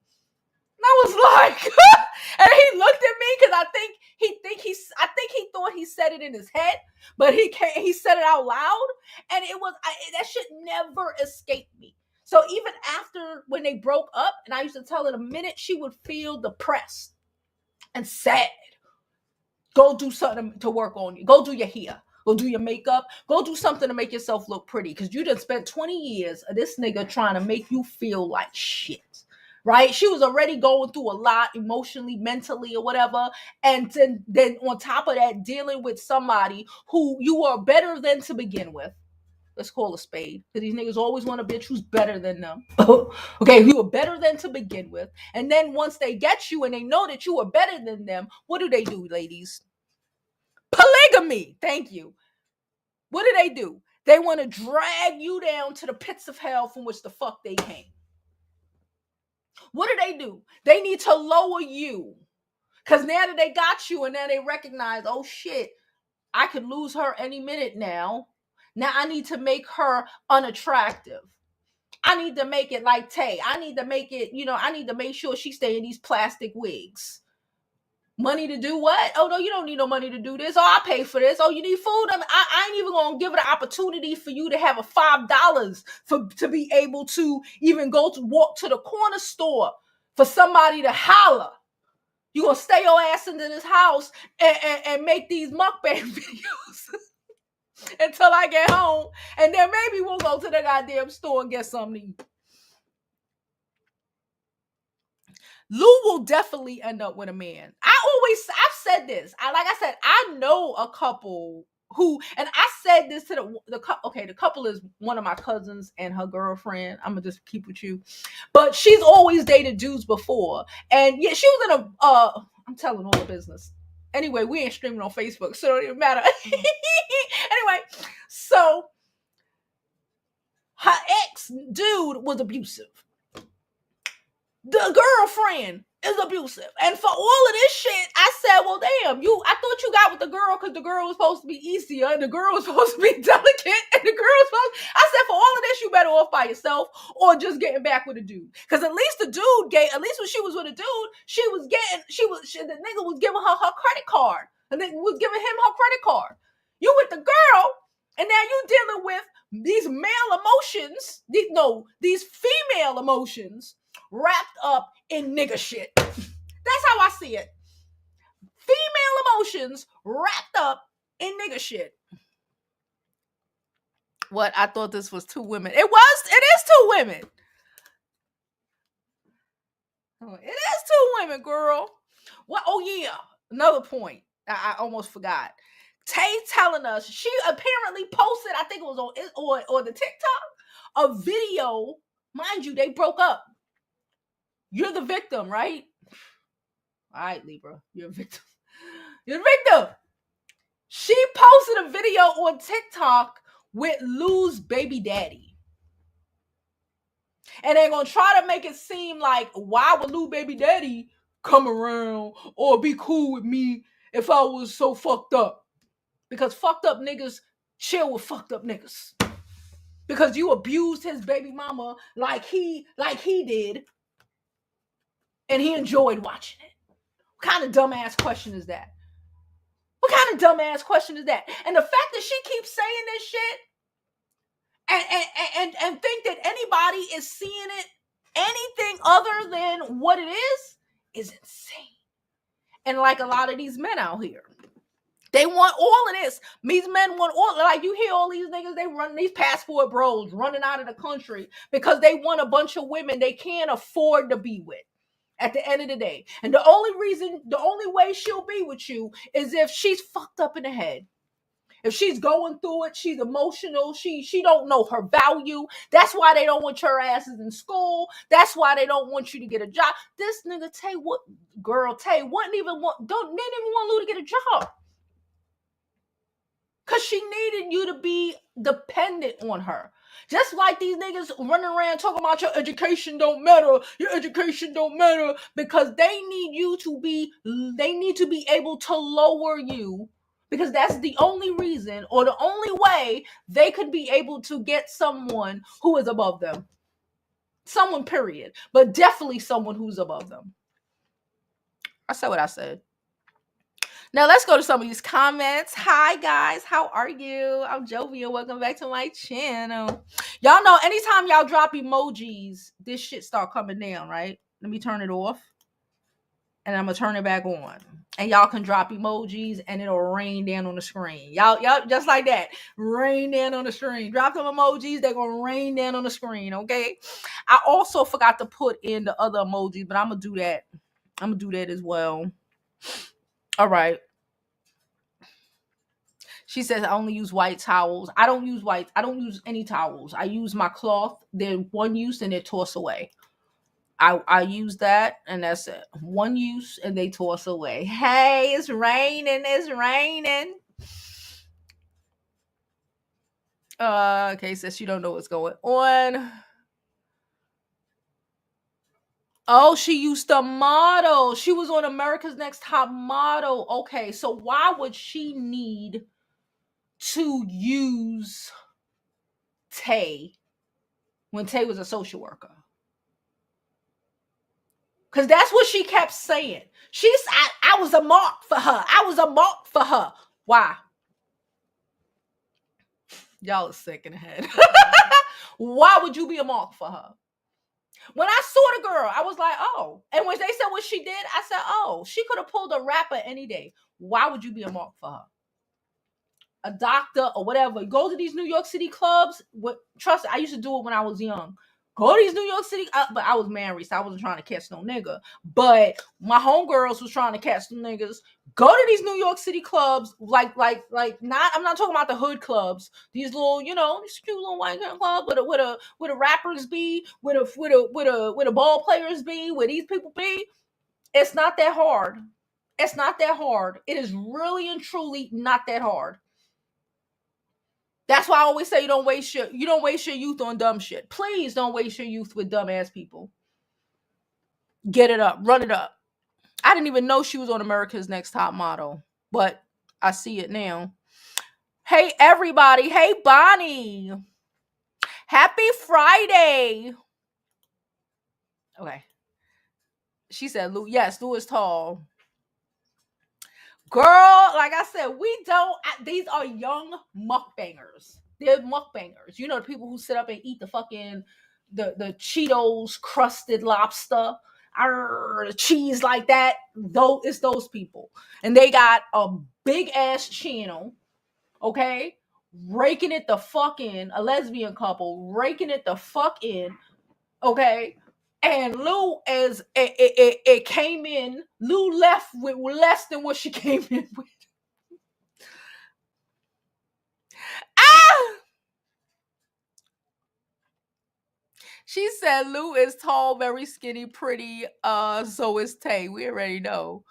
And I was like, and he looked at me because I think he thought he said it in his head, but he said it out loud, and that shit never escaped me. So even after when they broke up, and I used to tell her the minute she would feel depressed and sad, go do something to work on you. Go do your hair. Go do your makeup. Go do something to make yourself look pretty. Because you just spent 20 years of this nigga trying to make you feel like shit. Right? She was already going through a lot emotionally, mentally, or whatever. And then on top of that, dealing with somebody who you are better than to begin with. Let's call a spade. Because these niggas always want a bitch who's better than them. Okay, you were better than to begin with. And then once they get you and they know that you are better than them, what do, ladies? Polygamy. Thank you. What do? They want to drag you down to the pits of hell from which the fuck they came. What do? They need to lower you. Because now that they got you and now they recognize, oh shit, I could lose her any minute now. Now I need to make her unattractive. I need to make it like TAE. I need to make it, I need to make sure she stay in these plastic wigs. Money to do what? Oh, no, you don't need no money to do this. Oh, I pay for this. Oh, you need food? I ain't even going to give it an opportunity for you to have a $5 to be able to even walk to the corner store for somebody to holler. You going to stay your ass into this house and make these mukbang videos until I get home. And then maybe we'll go to the goddamn store and get something to eat. Lou will definitely end up with a man. I've said this. I know a couple who, and I said this to the couple is one of my cousins and her girlfriend. I'm gonna just keep with you, but she's always dated dudes before, and yeah, she was in a. I'm telling all the business. Anyway, we ain't streaming on Facebook, so it don't even matter. Anyway, so her ex dude was abusive. The girlfriend is abusive. And for all of this shit, I said, well, damn, I thought you got with the girl because the girl was supposed to be easier and the girl was supposed to be delicate and the girl was I said, for all of this, you better off by yourself or just getting back with a dude. Because at least the dude at least when she was with a dude, the nigga was giving her credit card. The nigga was giving him her credit card. You with the girl, and now you dealing with these male emotions, these female emotions wrapped up in nigga shit. That's how I see it. Female emotions wrapped up in nigga shit. What? I thought this was two women. It is two women. Oh, it is two women, girl. What? Oh yeah. Another point. I almost forgot. TAE telling us she apparently posted, I think it was on the TikTok, a video. Mind you, they broke up. You're the victim, right? All right, Libra, you're a victim. You're the victim. She posted a video on TikTok with Lou's baby daddy. And they're gonna try to make it seem like, why would Lou baby daddy come around or be cool with me if I was so fucked up? Because fucked up niggas chill with fucked up niggas. Because you abused his baby mama like he did, and he enjoyed watching it. What kind of dumbass question is that? What kind of dumbass question is that? And the fact that she keeps saying this shit and think that anybody is seeing it anything other than what it is insane. And like a lot of these men out here, they want all of this. These men want all, like you hear all these niggas, they run these passport bros running out of the country because they want a bunch of women they can't afford to be with at the end of the day. And the only way she'll be with you is if she's fucked up in the head. If she's going through it, she's emotional, she don't know her value. That's why they don't want your asses in school. That's why they don't want you to get a job. This nigga Tay didn't even want Lou to get a job. Because she needed you to be dependent on her. Just like these niggas running around talking about your education don't matter, because they need to be able to lower you, because that's the only reason or the only way they could be able to get someone who is above them. Someone, period. But definitely someone who's above them. I said what I said. Now let's go to some of these comments. Hi guys, how are you? I'm Jovi and welcome back to my channel. Y'all know anytime y'all drop emojis, this shit start coming down, right? Let me turn it off. And I'm gonna turn it back on. And y'all can drop emojis and it'll rain down on the screen. Y'all just like that. Rain down on the screen. Drop them emojis, they're gonna rain down on the screen, okay? I also forgot to put in the other emojis, but I'm gonna do that. I'm gonna do that as well. All right. She says, I only use white towels. I don't use white. I don't use any towels. I use my cloth. They're one use and they're tossed away. I use that and that's it. One use and they toss away. Hey, it's raining. It's raining. Okay, says she don't know what's going on. Oh, she used to model. She was on America's Next Top Model. Okay, so why would she need to use TAE when TAE was a social worker? Because that's what she kept saying. I was a mark for her. I was a mark for her. Why? Y'all are sick in the head. Why would you be a mark for her? When I saw the girl, I was like, oh. And when they said what she did, I said, oh, she could have pulled a rapper any day. Why would you be a mark for her? A doctor or whatever. Go to these New York City clubs. Trust me, I used to do it when I was young. Go to these New York City, but I was married, so I wasn't trying to catch no nigga. But my homegirls was trying to catch some niggas. Go to these New York City clubs, like not. I'm not talking about the hood clubs. These little, these cute little white girl clubs where the rappers be, where the ball players be, where these people be. It's not that hard. It's not that hard. It is really and truly not that hard. That's why I always say you don't waste your youth on dumb shit. Please don't waste your youth with dumbass people. Get it up, run it up. I didn't even know she was on America's Next Top Model, but I see it now. Hey everybody, hey Bonnie. Happy Friday. Okay. She said, Lou, yes, Lou is tall. Girl, like I said, these are young mukbangers. They're mukbangers. You know, the people who sit up and eat the fucking the Cheetos crusted lobster, cheese like that. Though it's those people. And they got a big ass channel, okay? Raking it the fuck in, a lesbian couple, raking it the fuck in, okay? And Lou, as it came in, Lou left with less than what she came in with. Ah! She said Lou is tall, very skinny, pretty. So is Tay. We already know.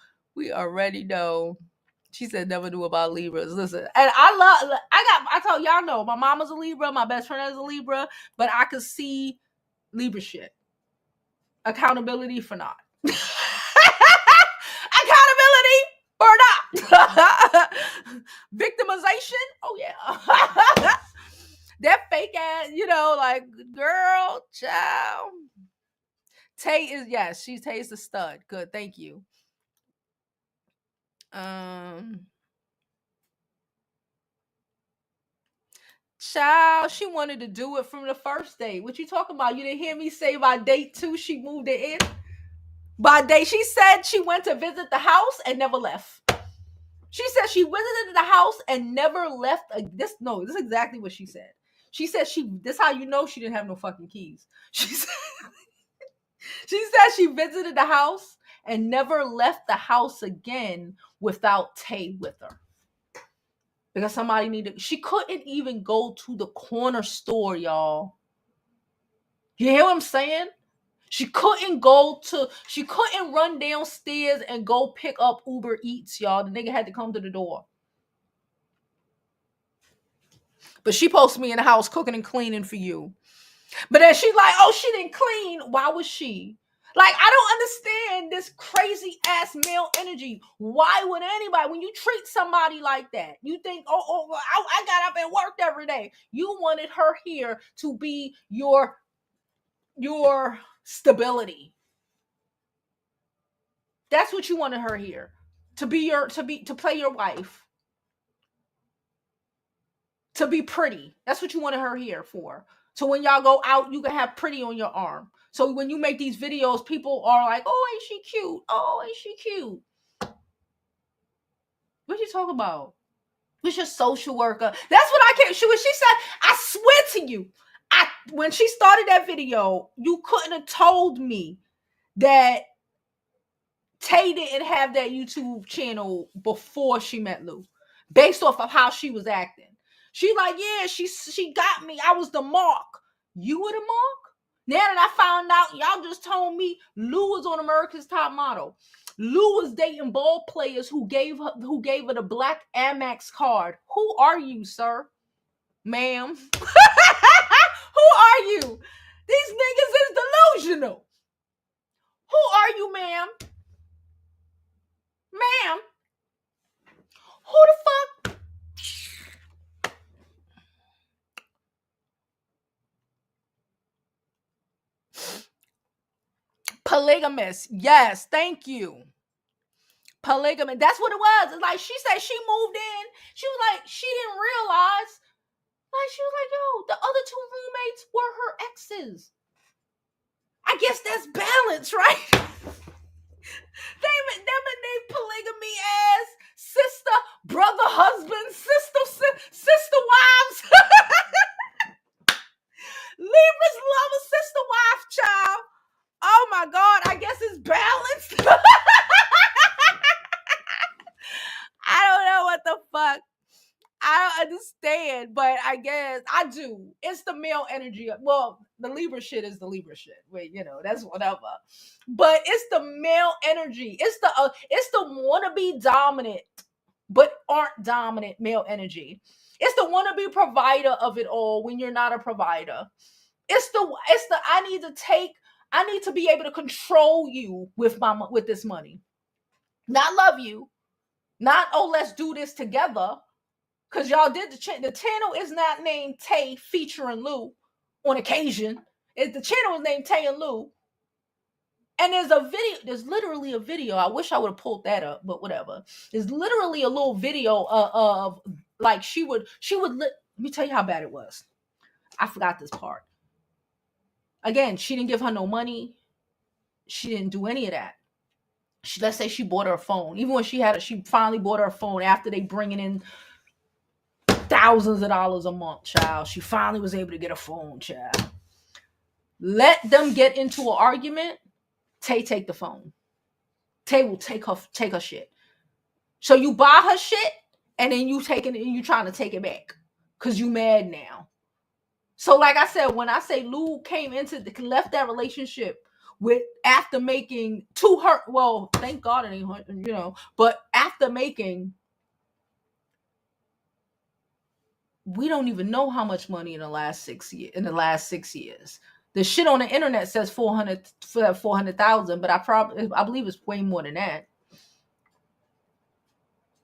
She said never knew about Libras. Listen, and I told y'all know my mama's a Libra, my best friend is a Libra, but I could see Libra shit. Accountability for not. Accountability or not. Victimization. Oh yeah. That fake ass, like girl, child. Tay is yes, Tay is a stud. Good, thank you. Child, she wanted to do it from the first date. What you talking about? You didn't hear me say by date 2 she moved it in? By date, she said she went to visit the house and never left. She said she visited the house and never left. This is exactly what she said. She said this how you know she didn't have no fucking keys. She visited the house and never left the house again without Tay with her. Because somebody needed, she couldn't even go to the corner store, y'all. You hear what I'm saying? She couldn't run downstairs and go pick up Uber Eats, y'all. The nigga had to come to the door. But she supposed to be in the house cooking and cleaning for you. But then she like, oh, she didn't clean. Why was she? Like, I don't understand this crazy ass male energy. Why would anybody, when you treat somebody like that, you think, I got up and worked every day. You wanted her here to be your stability. That's what you wanted her here. To play your wife. To be pretty. That's what you wanted her here for. So when y'all go out, you can have pretty on your arm. So when you make these videos, people are like, oh, ain't she cute? Oh, ain't she cute? What you talking about? Who's your social worker? That's what I can't. She said, I swear to you, when she started that video, you couldn't have told me that Tay didn't have that YouTube channel before she met Lou, based off of how she was acting. She like, yeah, she got me. I was the mark. You were the mark? Now that I found out, y'all just told me Lou was on America's Top Model. Lou was dating ball players who gave her the black Amex card. Who are you, sir? Ma'am? Who are you? These niggas is delusional. Who are you, ma'am? Ma'am? Who the fuck? Polygamous. Yes, thank you. Polygamy. That's what it was. It's like she said she moved in. She was like, she didn't realize. Like, she was like, yo, the other 2 roommates were her exes. I guess that's balance, right? They polygamy as sister, brother, husband, sister wives. Libras love a sister wife, child. Oh my God, I guess it's balanced. I don't know what the fuck. I don't understand, but I guess I do. It's the male energy. Well, the Libra shit is the Libra shit. Wait, that's whatever. But it's the male energy. It's the wannabe dominant, but aren't dominant male energy. It's the wannabe provider of it all when you're not a provider. It's the I need to be able to control you with this money. Not love you. Not, oh, let's do this together. Because y'all did the channel is not named Tay featuring Lou on occasion. The channel is named Tay and Lou. And there's literally a video. I wish I would have pulled that up, but whatever. There's literally a little video of like she would let me tell you how bad it was. I forgot this part. Again, she didn't give her no money. She didn't do any of that. Let's say she bought her a phone. Even when she finally bought her a phone after they bringing in thousands of dollars a month, child. She finally was able to get a phone, child. Let them get into an argument. Tay take the phone. Tay will take her shit. So you buy her shit, and then you trying to take it back because you mad now. So like I said, when I say Lou left that relationship with after making to her, well, thank God it ain't, but after making, we don't even know how much money in the last 6 years. The shit on the internet says 400,000, but I believe it's way more than that.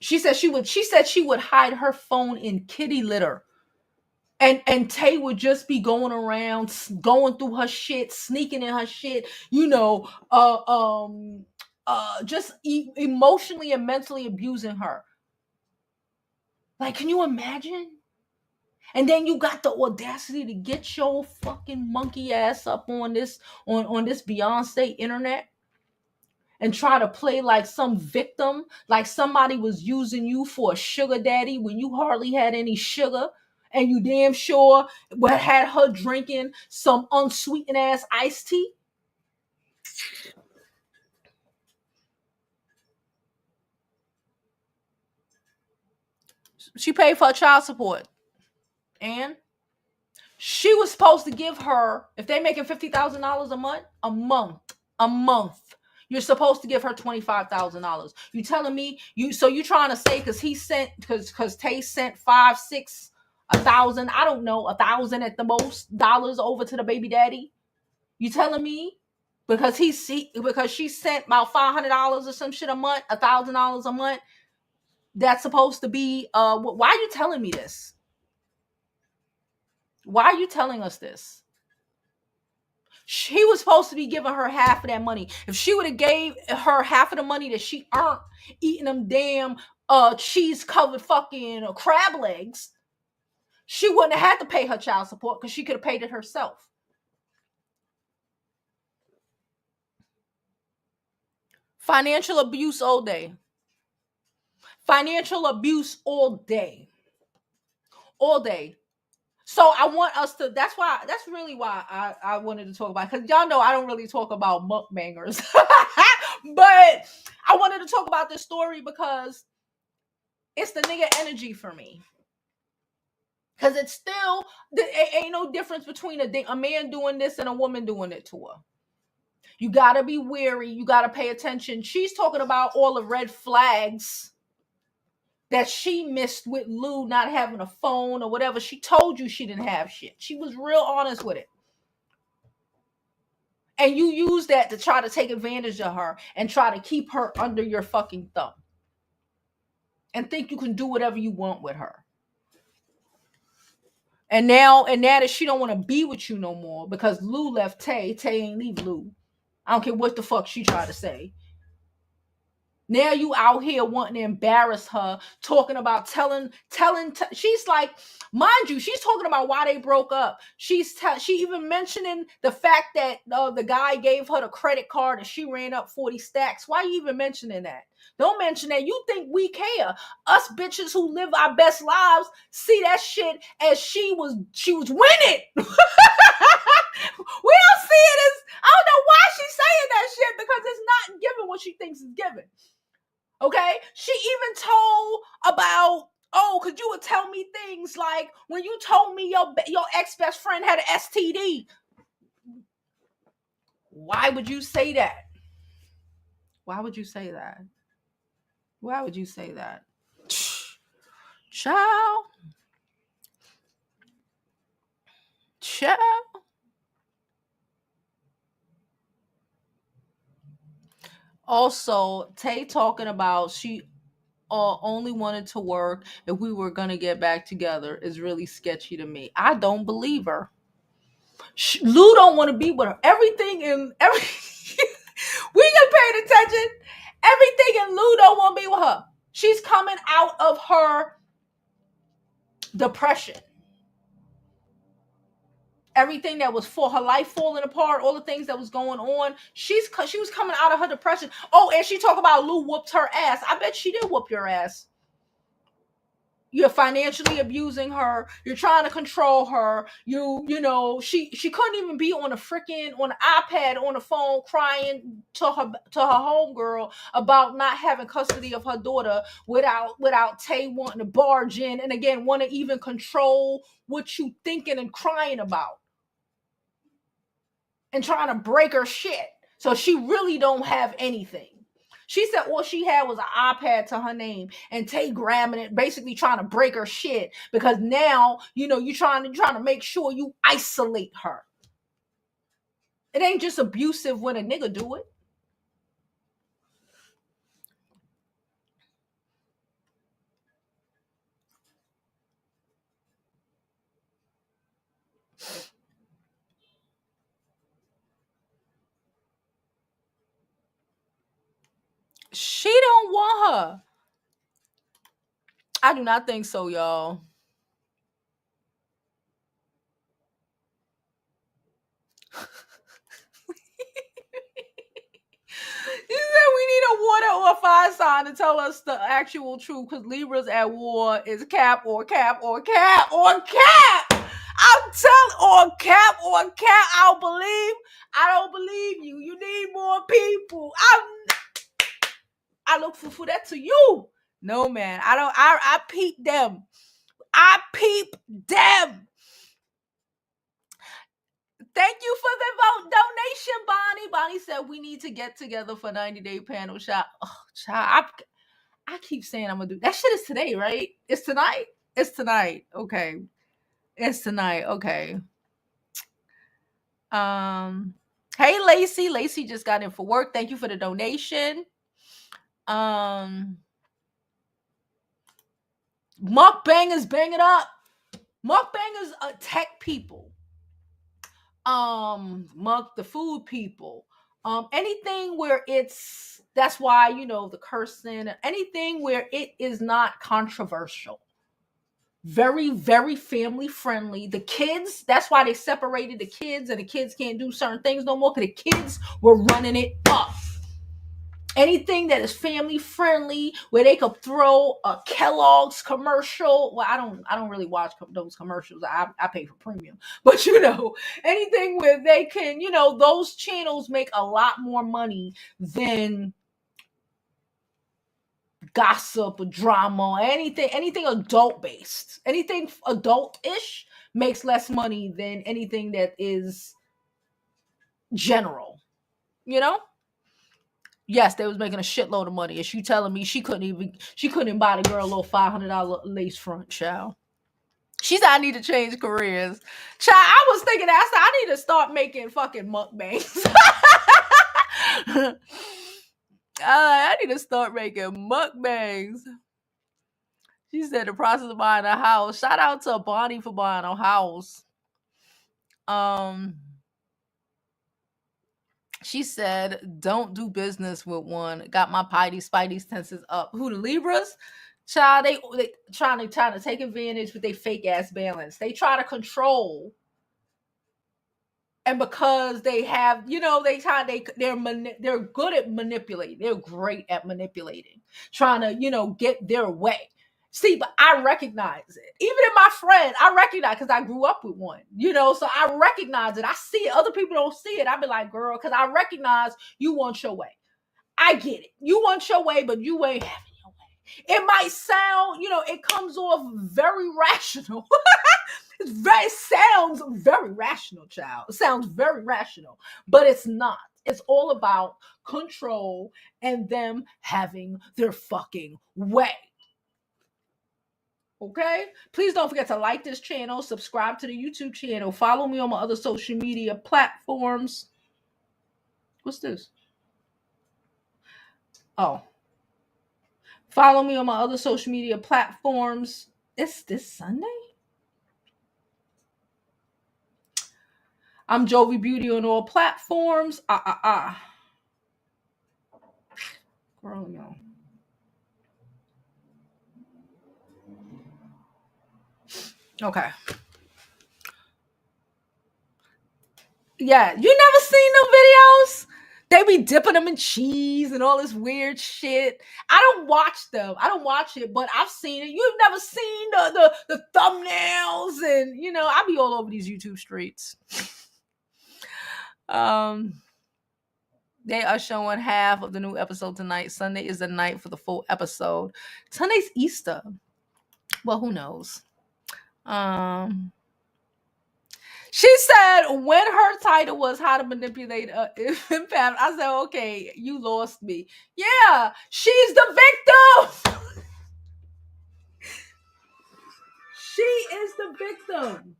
She said she would hide her phone in kitty litter. And Tay would just be going around, going through her shit, sneaking in her shit, just emotionally and mentally abusing her. Like, can you imagine? And then you got the audacity to get your fucking monkey ass up on this Beyonce internet and try to play like some victim, like somebody was using you for a sugar daddy when you hardly had any sugar, and you damn sure had her drinking some unsweetened ass iced tea. She paid for her child support, and she was supposed to give her, if they making $50,000 a month, you're supposed to give her $25,000. You telling me you trying to say because Tay sent 5, 6, 1,000, I don't know, 1,000 at the most dollars over to the baby daddy? You telling me because because she sent about $500 or some shit a month, $1,000 a month, that's supposed to be why are you telling me this? Why are you telling us this? She was supposed to be giving her half of that money. If she would have gave her half of the money that she earned eating them damn cheese covered fucking crab legs, she wouldn't have had to pay her child support because she could have paid it herself. Financial abuse all day. Financial abuse all day. All day. So I want us to, that's really why I wanted to talk about, because y'all know I don't really talk about mukbangers. But I wanted to talk about this story because it's the nigga energy for me. Because it's still, ain't no difference between a man doing this and a woman doing it to her. You gotta be wary. You gotta pay attention. She's talking about all the red flags that she missed with Lou not having a phone or whatever. She told you she didn't have shit. She was real honest with it. And you use that to try to take advantage of her and try to keep her under your fucking thumb. And think you can do whatever you want with her. And now that she don't want to be with you no more because Lou left Tay. Tay ain't leave Lou. I don't care what the fuck she tried to say. Now you out here wanting to embarrass her, talking about telling. She's like, mind you, she's talking about why they broke up. She even mentioning the fact that the guy gave her the credit card and she ran up 40 stacks. Why are you even mentioning that? Don't mention that. You think we care? Us bitches who live our best lives see that shit as she was winning. We don't see it as, I don't know why she's saying that shit, because it's not giving what she thinks is given. Okay? She even told about, because you would tell me things like, when you told me your ex-best friend had an STD. Why would you say that? Why would you say that? Why would you say that? Child. Also, Tay talking about she only wanted to work if we were going to get back together is really sketchy to me. I don't believe her. Lou don't want to be with her. Everything in every we get paid attention. Everything in Lou don't want to be with her. She's coming out of her depression. Everything that was for her life falling apart, all the things that was going on, she was coming out of her depression. Oh, and she talked about Lou whooped her ass. I bet she did whoop your ass. You're financially abusing her. You're trying to control her. You know, she couldn't even be on an iPad on the phone crying to her homegirl about not having custody of her daughter without Tay wanting to barge in and again want to even control what you thinking and crying about and trying to break her shit. So she really don't have anything. She said all she had was an iPad to her name, and Tay grabbing it, basically trying to break her shit because now, you're trying to make sure you isolate her. It ain't just abusive when a nigga do it. She don't want her. I do not think so, y'all. He said we need a water or fire sign to tell us the actual truth because Libras at war is cap or cap or cap or cap. I'm telling or cap or cap. I don't believe you. You need more people. I look for that to you. No man. I peep them. I peep them. Thank you for the donation, Bonnie. Bonnie said we need to get together for 90-day panel shot. Oh, child, I keep saying I'm gonna do that. Shit is today, right? It's tonight. It's tonight. Okay, it's tonight. Okay. Hey, Lacey. Lacey just got in for work. Thank you for the donation. Mukbangers, bang it up. Mukbangers tech people. Muck the food people. Anything where that's why the cursing, anything where it is not controversial. Very, very family friendly. The kids, that's why they separated the kids, and the kids can't do certain things no more because the kids were running it up. Anything that is family friendly, where they could throw a Kellogg's commercial. Well, I don't really watch those commercials. I pay for premium, but anything where they can, those channels make a lot more money than gossip or drama, anything adult based, anything adult-ish makes less money than anything that is general. Yes, they was making a shitload of money. And she telling me she couldn't buy the girl a little $500 lace front, child. She said I need to change careers. Child, I was thinking that. I said I need to start making fucking mukbangs. I need to start making mukbangs. She said the process of buying a house. Shout out to Bonnie for buying a house. She said, don't do business with one. Got my spidey senses up. Who, the Libras? Child, they trying to take advantage with their fake ass balance. They try to control. And because they have, they're good at manipulating. They're great at manipulating. Trying to, get their way. See, but I recognize it. Even in my friends, I recognize because I grew up with one, so I recognize it. I see it. Other people don't see it. I be like, girl, because I recognize you want your way. I get it. You want your way, but you ain't having your way. It might sound, it comes off very rational. It sounds very rational, child. It sounds very rational, but it's not. It's all about control and them having their fucking way. Okay, please don't forget to like this channel, subscribe to the YouTube channel, follow me on my other social media platforms. What's this? Oh, follow me on my other social media platforms. It's this Sunday. I'm Jovi Beauty on all platforms. Girl, no. Okay. Yeah, you never seen them videos? They be dipping them in cheese and all this weird shit. I don't watch them. I don't watch it, but I've seen it. You've never seen the thumbnails, and I be all over these YouTube streets. They are showing half of the new episode tonight. Sunday is the night for the full episode. Sunday's Easter. Well, who knows? She said when her title was how to manipulate empath, I said, okay, you lost me. Yeah, she's the victim. She is the victim.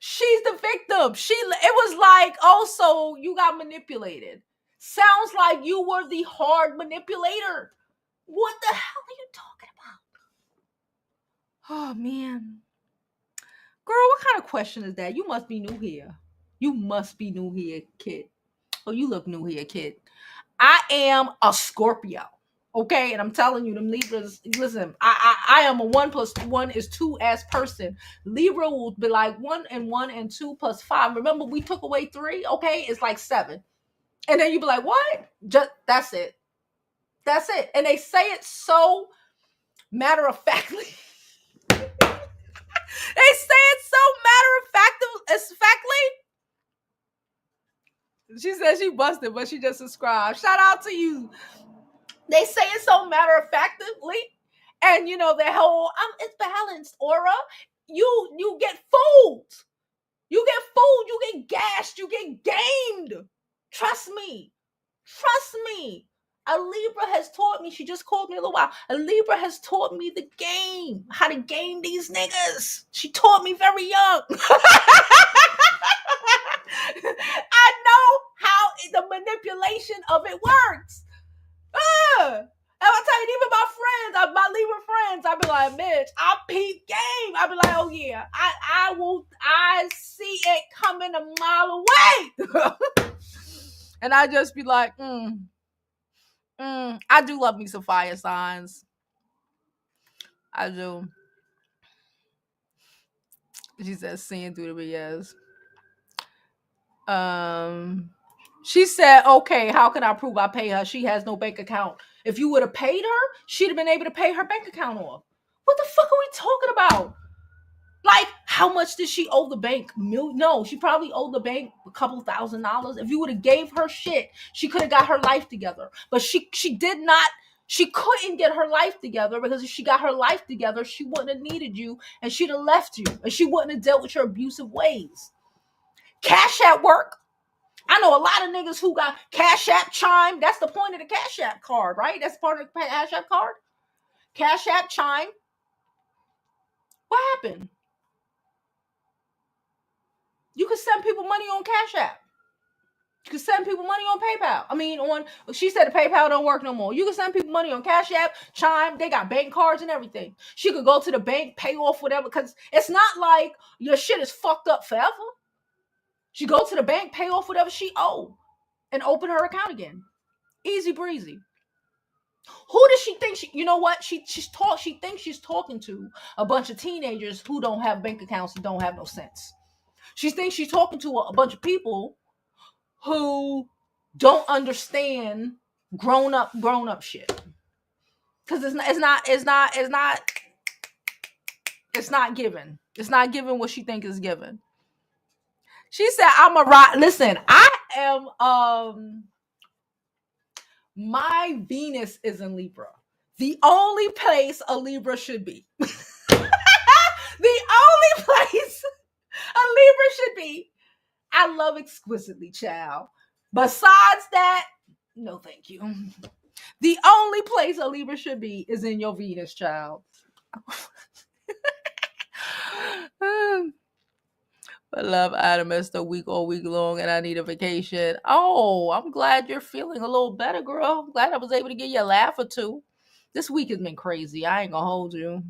She's the victim. It was like, also, you got manipulated. Sounds like you were the hard manipulator. What the hell are you talking about? Oh, man. Girl, what kind of question is that? You must be new here. You must be new here, kid. Oh, you look new here, kid. I am a Scorpio. Okay, and I'm telling you, them Libras, listen, I am a 1+1 is 2 as person. Libra will be like 1 and 1 and 2 + 5. Remember, we took away 3, okay? It's like 7. And then you be like, what? Just that's it. That's it. And they say it so matter of factly. They say it so factly. She said she busted, but she just subscribed. Shout out to you. They say it so matter of factly, and you know the whole it's balanced aura. You get fooled. You get fooled. You get gashed. You get gamed. Trust me. Trust me. A Libra has taught me. She just called me a little while. A Libra has taught me the game, how to game these niggas. She taught me very young. I know how the manipulation of it works. And I'll tell you, even my Libra friends, I'll be like, bitch, I peep game. I'll be like, oh yeah, I see it coming a mile away. And I just be like, I do love me some fire signs. I do. She says, seeing through the BS. She said, okay, how can I prove I pay her? She has no bank account. If you would have paid her, she'd have been able to pay her bank account off. What the fuck are we talking about? Like, how much did she owe the bank? No, she probably owed the bank a couple $1,000s. If you would have gave her shit, she could have got her life together. But she did not. She couldn't get her life together, because if she got her life together, she wouldn't have needed you, and she'd have left you, and she wouldn't have dealt with your abusive ways. Cash at work. I know a lot of niggas who got Cash App Chime. That's the point of the Cash App card, right? That's part of the Cash App card. Cash App Chime. What happened? You can send people money on Cash App. You can send people money on PayPal. She said the PayPal don't work no more. You can send people money on Cash App, Chime. They got bank cards and everything. She could go to the bank, pay off whatever, because it's not like your shit is fucked up forever. She go to the bank, pay off whatever she owe, and open her account again. Easy breezy. Who does she think you know what? She thinks she's talking to a bunch of teenagers who don't have bank accounts and don't have no sense. She thinks she's talking to a bunch of people who don't understand grown up shit. Because it's not given. It's not given what she thinks is given. She said, I'm a rock. Listen, I am my Venus is in Libra. The only place a Libra should be. The only place a Libra should be. I love exquisitely, child. Besides that, no thank you. The only place a Libra should be is in your Venus, child. I love Adam. It's the week all week long and I need a vacation. Oh, I'm glad you're feeling a little better, girl. I'm glad I was able to give you a laugh or two. This week has been crazy. I ain't gonna hold you.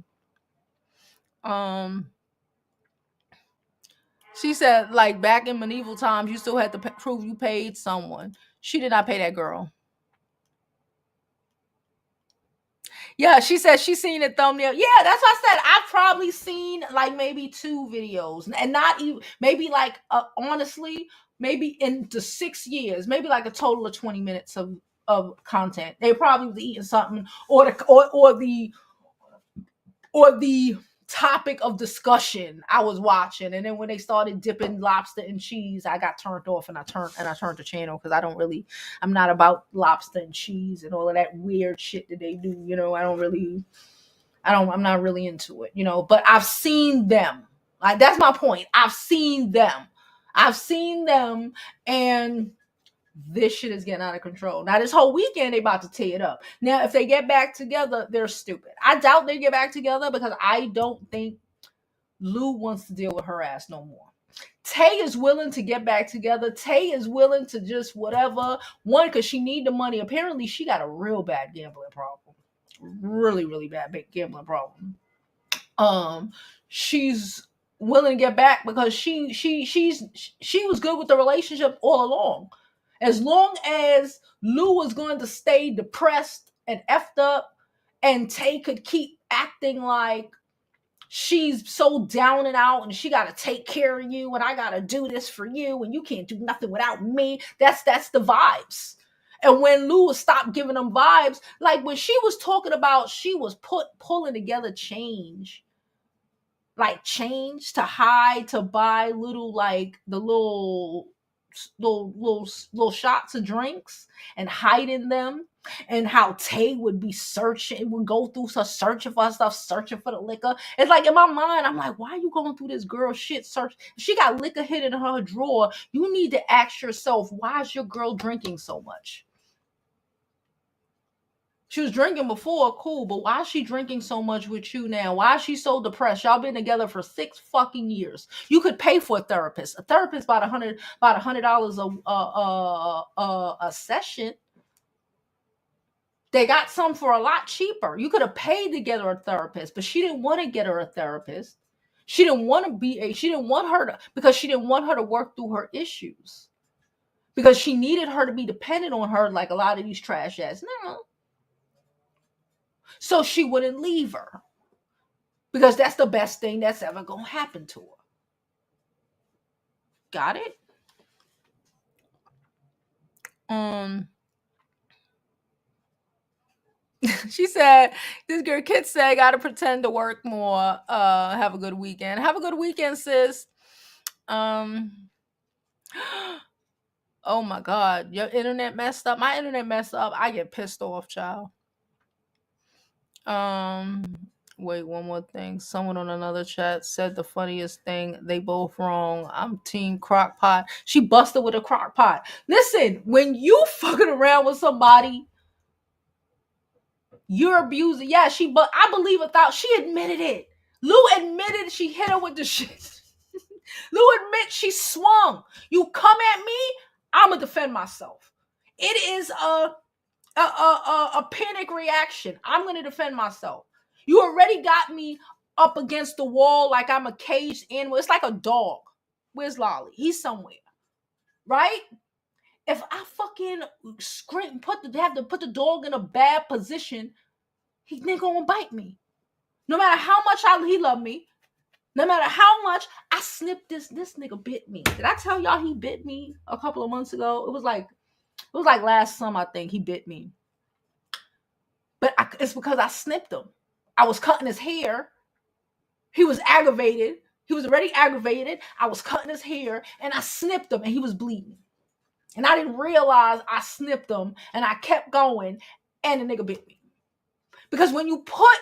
She said, like, back in medieval times, you still had to prove you paid someone. She did not pay that girl. Yeah, she said she seen a thumbnail. Yeah, that's what I said. I've probably seen like maybe 2 videos, and not even maybe like honestly, maybe in the 6 years, maybe like a total of 20 minutes of content. They probably was eating something, or the topic of discussion I was watching, and then when they started dipping lobster in cheese, I got turned off, and I turned the channel, because I'm not about lobster and cheese and all of that weird shit that they do. I'm not really into it, but I've seen them. Like, that's my point. I've seen them, and this shit is getting out of control. Now, this whole weekend, they about to tear it up. Now, if they get back together, they're stupid. I doubt they get back together, because I don't think Lou wants to deal with her ass no more. Tay is willing to get back together. Tay is willing to just whatever. One, because she need the money. Apparently, she got a real bad gambling problem. Really, really bad gambling problem. She's willing to get back because she was good with the relationship all along. As long as Lou was going to stay depressed and effed up, and Tay could keep acting like she's so down and out and she got to take care of you and I got to do this for you and you can't do nothing without me. That's the vibes. And when Lou stopped giving them vibes, like when she was talking about she was pulling together change to hide to buy little like the little shots of drinks and hiding them, and how Tay would be searching, would go through some searching for stuff, searching for the liquor. It's like in my mind, I'm like, why are you going through this girl shit search? If she got liquor hidden in her drawer, you need to ask yourself, why is your girl drinking so much? She was drinking before, cool, but why is she drinking so much with you now? Why is she so depressed? Y'all been together for 6 fucking years. You could pay for a therapist. A therapist about $100 a session. They got some for a lot cheaper. You could have paid to get her a therapist, but she didn't want to get her a therapist. She didn't want her to, because she didn't want her to work through her issues. Because she needed her to be dependent on her like a lot of these trash ass. No. So she wouldn't leave her. Because that's the best thing that's ever going to happen to her. Got it? She said, this girl kid said, gotta pretend to work more. Have a good weekend. Have a good weekend, sis. Oh my God. Your internet messed up. My internet messed up. I get pissed off, child. Wait, one more thing. Someone on another chat said the funniest thing. They both wrong. I'm team crock pot. She busted with a crock pot. Listen, when you fucking around with somebody, you're abusing. Yeah, but I believe she admitted it. Lou admitted she hit her with the shit. Lou admit she swung. You come at me, I'ma defend myself. It is a panic reaction. I'm gonna defend myself. You already got me up against the wall like I'm a caged animal. It's like a dog. Where's Lolly? He's somewhere, right? If I fucking scream, have to put the dog in a bad position, he ain't gonna bite me. No matter how much he love me, no matter how much I snipped this nigga bit me. Did I tell y'all he bit me a couple of months ago? It was like last summer, I think he bit me. But it's because I snipped him. I was cutting his hair. He was aggravated. He was already aggravated. I was cutting his hair and I snipped him and he was bleeding. And I didn't realize I snipped him and I kept going and the nigga bit me. Because when you put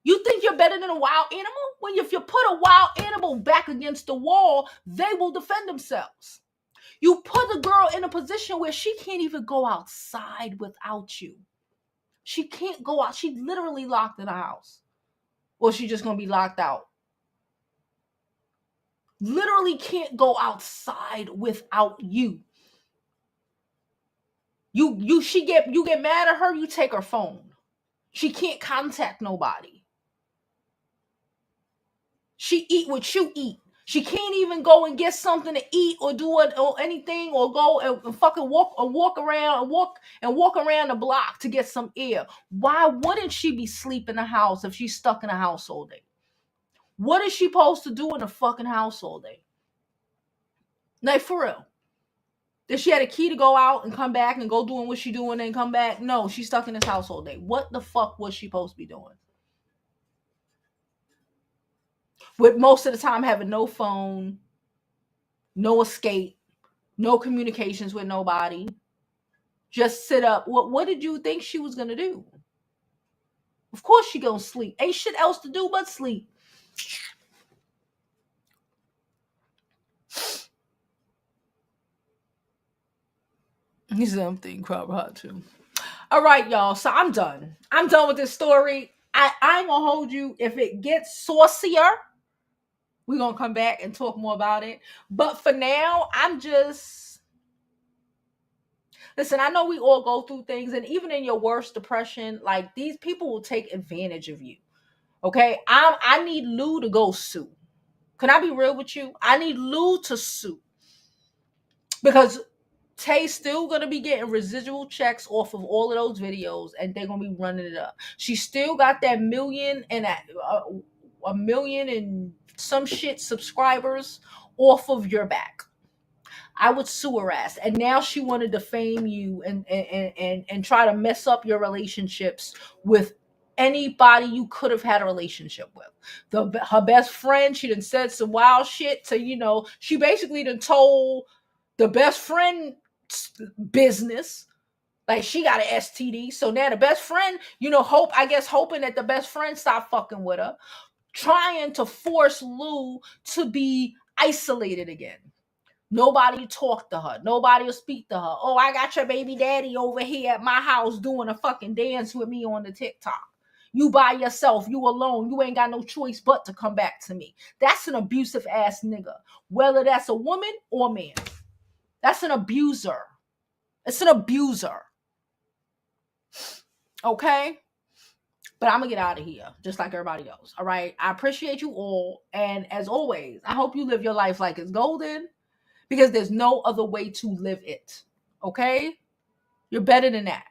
you think you're better than a wild animal? If you put a wild animal back against the wall, they will defend themselves. You put the girl in a position where she can't even go outside without you. She can't go out. She's literally locked in a house. Or she's just going to be locked out. Literally can't go outside without you. You get mad at her, you take her phone. She can't contact nobody. She eat what you eat. She can't even go and get something to eat or do it or anything or go and fucking walk around the block to get some air. Why wouldn't she be sleeping in the house if she's stuck in the house all day? What is she supposed to do in the fucking house all day? Like, for real. If she had a key to go out and come back and go doing what she doing and come back, no, she's stuck in this house all day. What the fuck was she supposed to be doing? With most of the time having no phone, no escape, no communications with nobody. Just sit up. What did you think she was going to do? Of course she going to sleep. Ain't shit else to do but sleep. He's something crop hot too. All right, y'all. So I'm done. I'm done with this story. I ain't gonna hold you. If it gets saucier, We're going to come back and talk more about it. But for now, listen, I know we all go through things, and even in your worst depression, like these people will take advantage of you. Okay. I need Lou to go sue. Can I be real with you? I need Lou to sue because Tay's still gonna be getting residual checks off of all of those videos, and they're gonna be running it up. She still got that a million and some shit subscribers off of your back. I would sue her ass. And now she want to defame you and try to mess up your relationships with anybody you could have had a relationship with. Her best friend, she done said some wild shit to, she basically done told the best friend business. Like she got an STD. So now the best friend, hoping that the best friend stop fucking with her, trying to force Lou to be isolated again. Nobody talk to her. Nobody will speak to her. Oh, I got your baby daddy over here at my house doing a fucking dance with me on the TikTok. You by yourself, you alone, you ain't got no choice but to come back to me. That's an abusive ass nigga. Whether that's a woman or man. That's an abuser. It's an abuser. Okay? But I'm gonna get out of here, just like everybody else. All right. I appreciate you all. And as always, I hope you live your life like it's golden, because there's no other way to live it. Okay? You're better than that.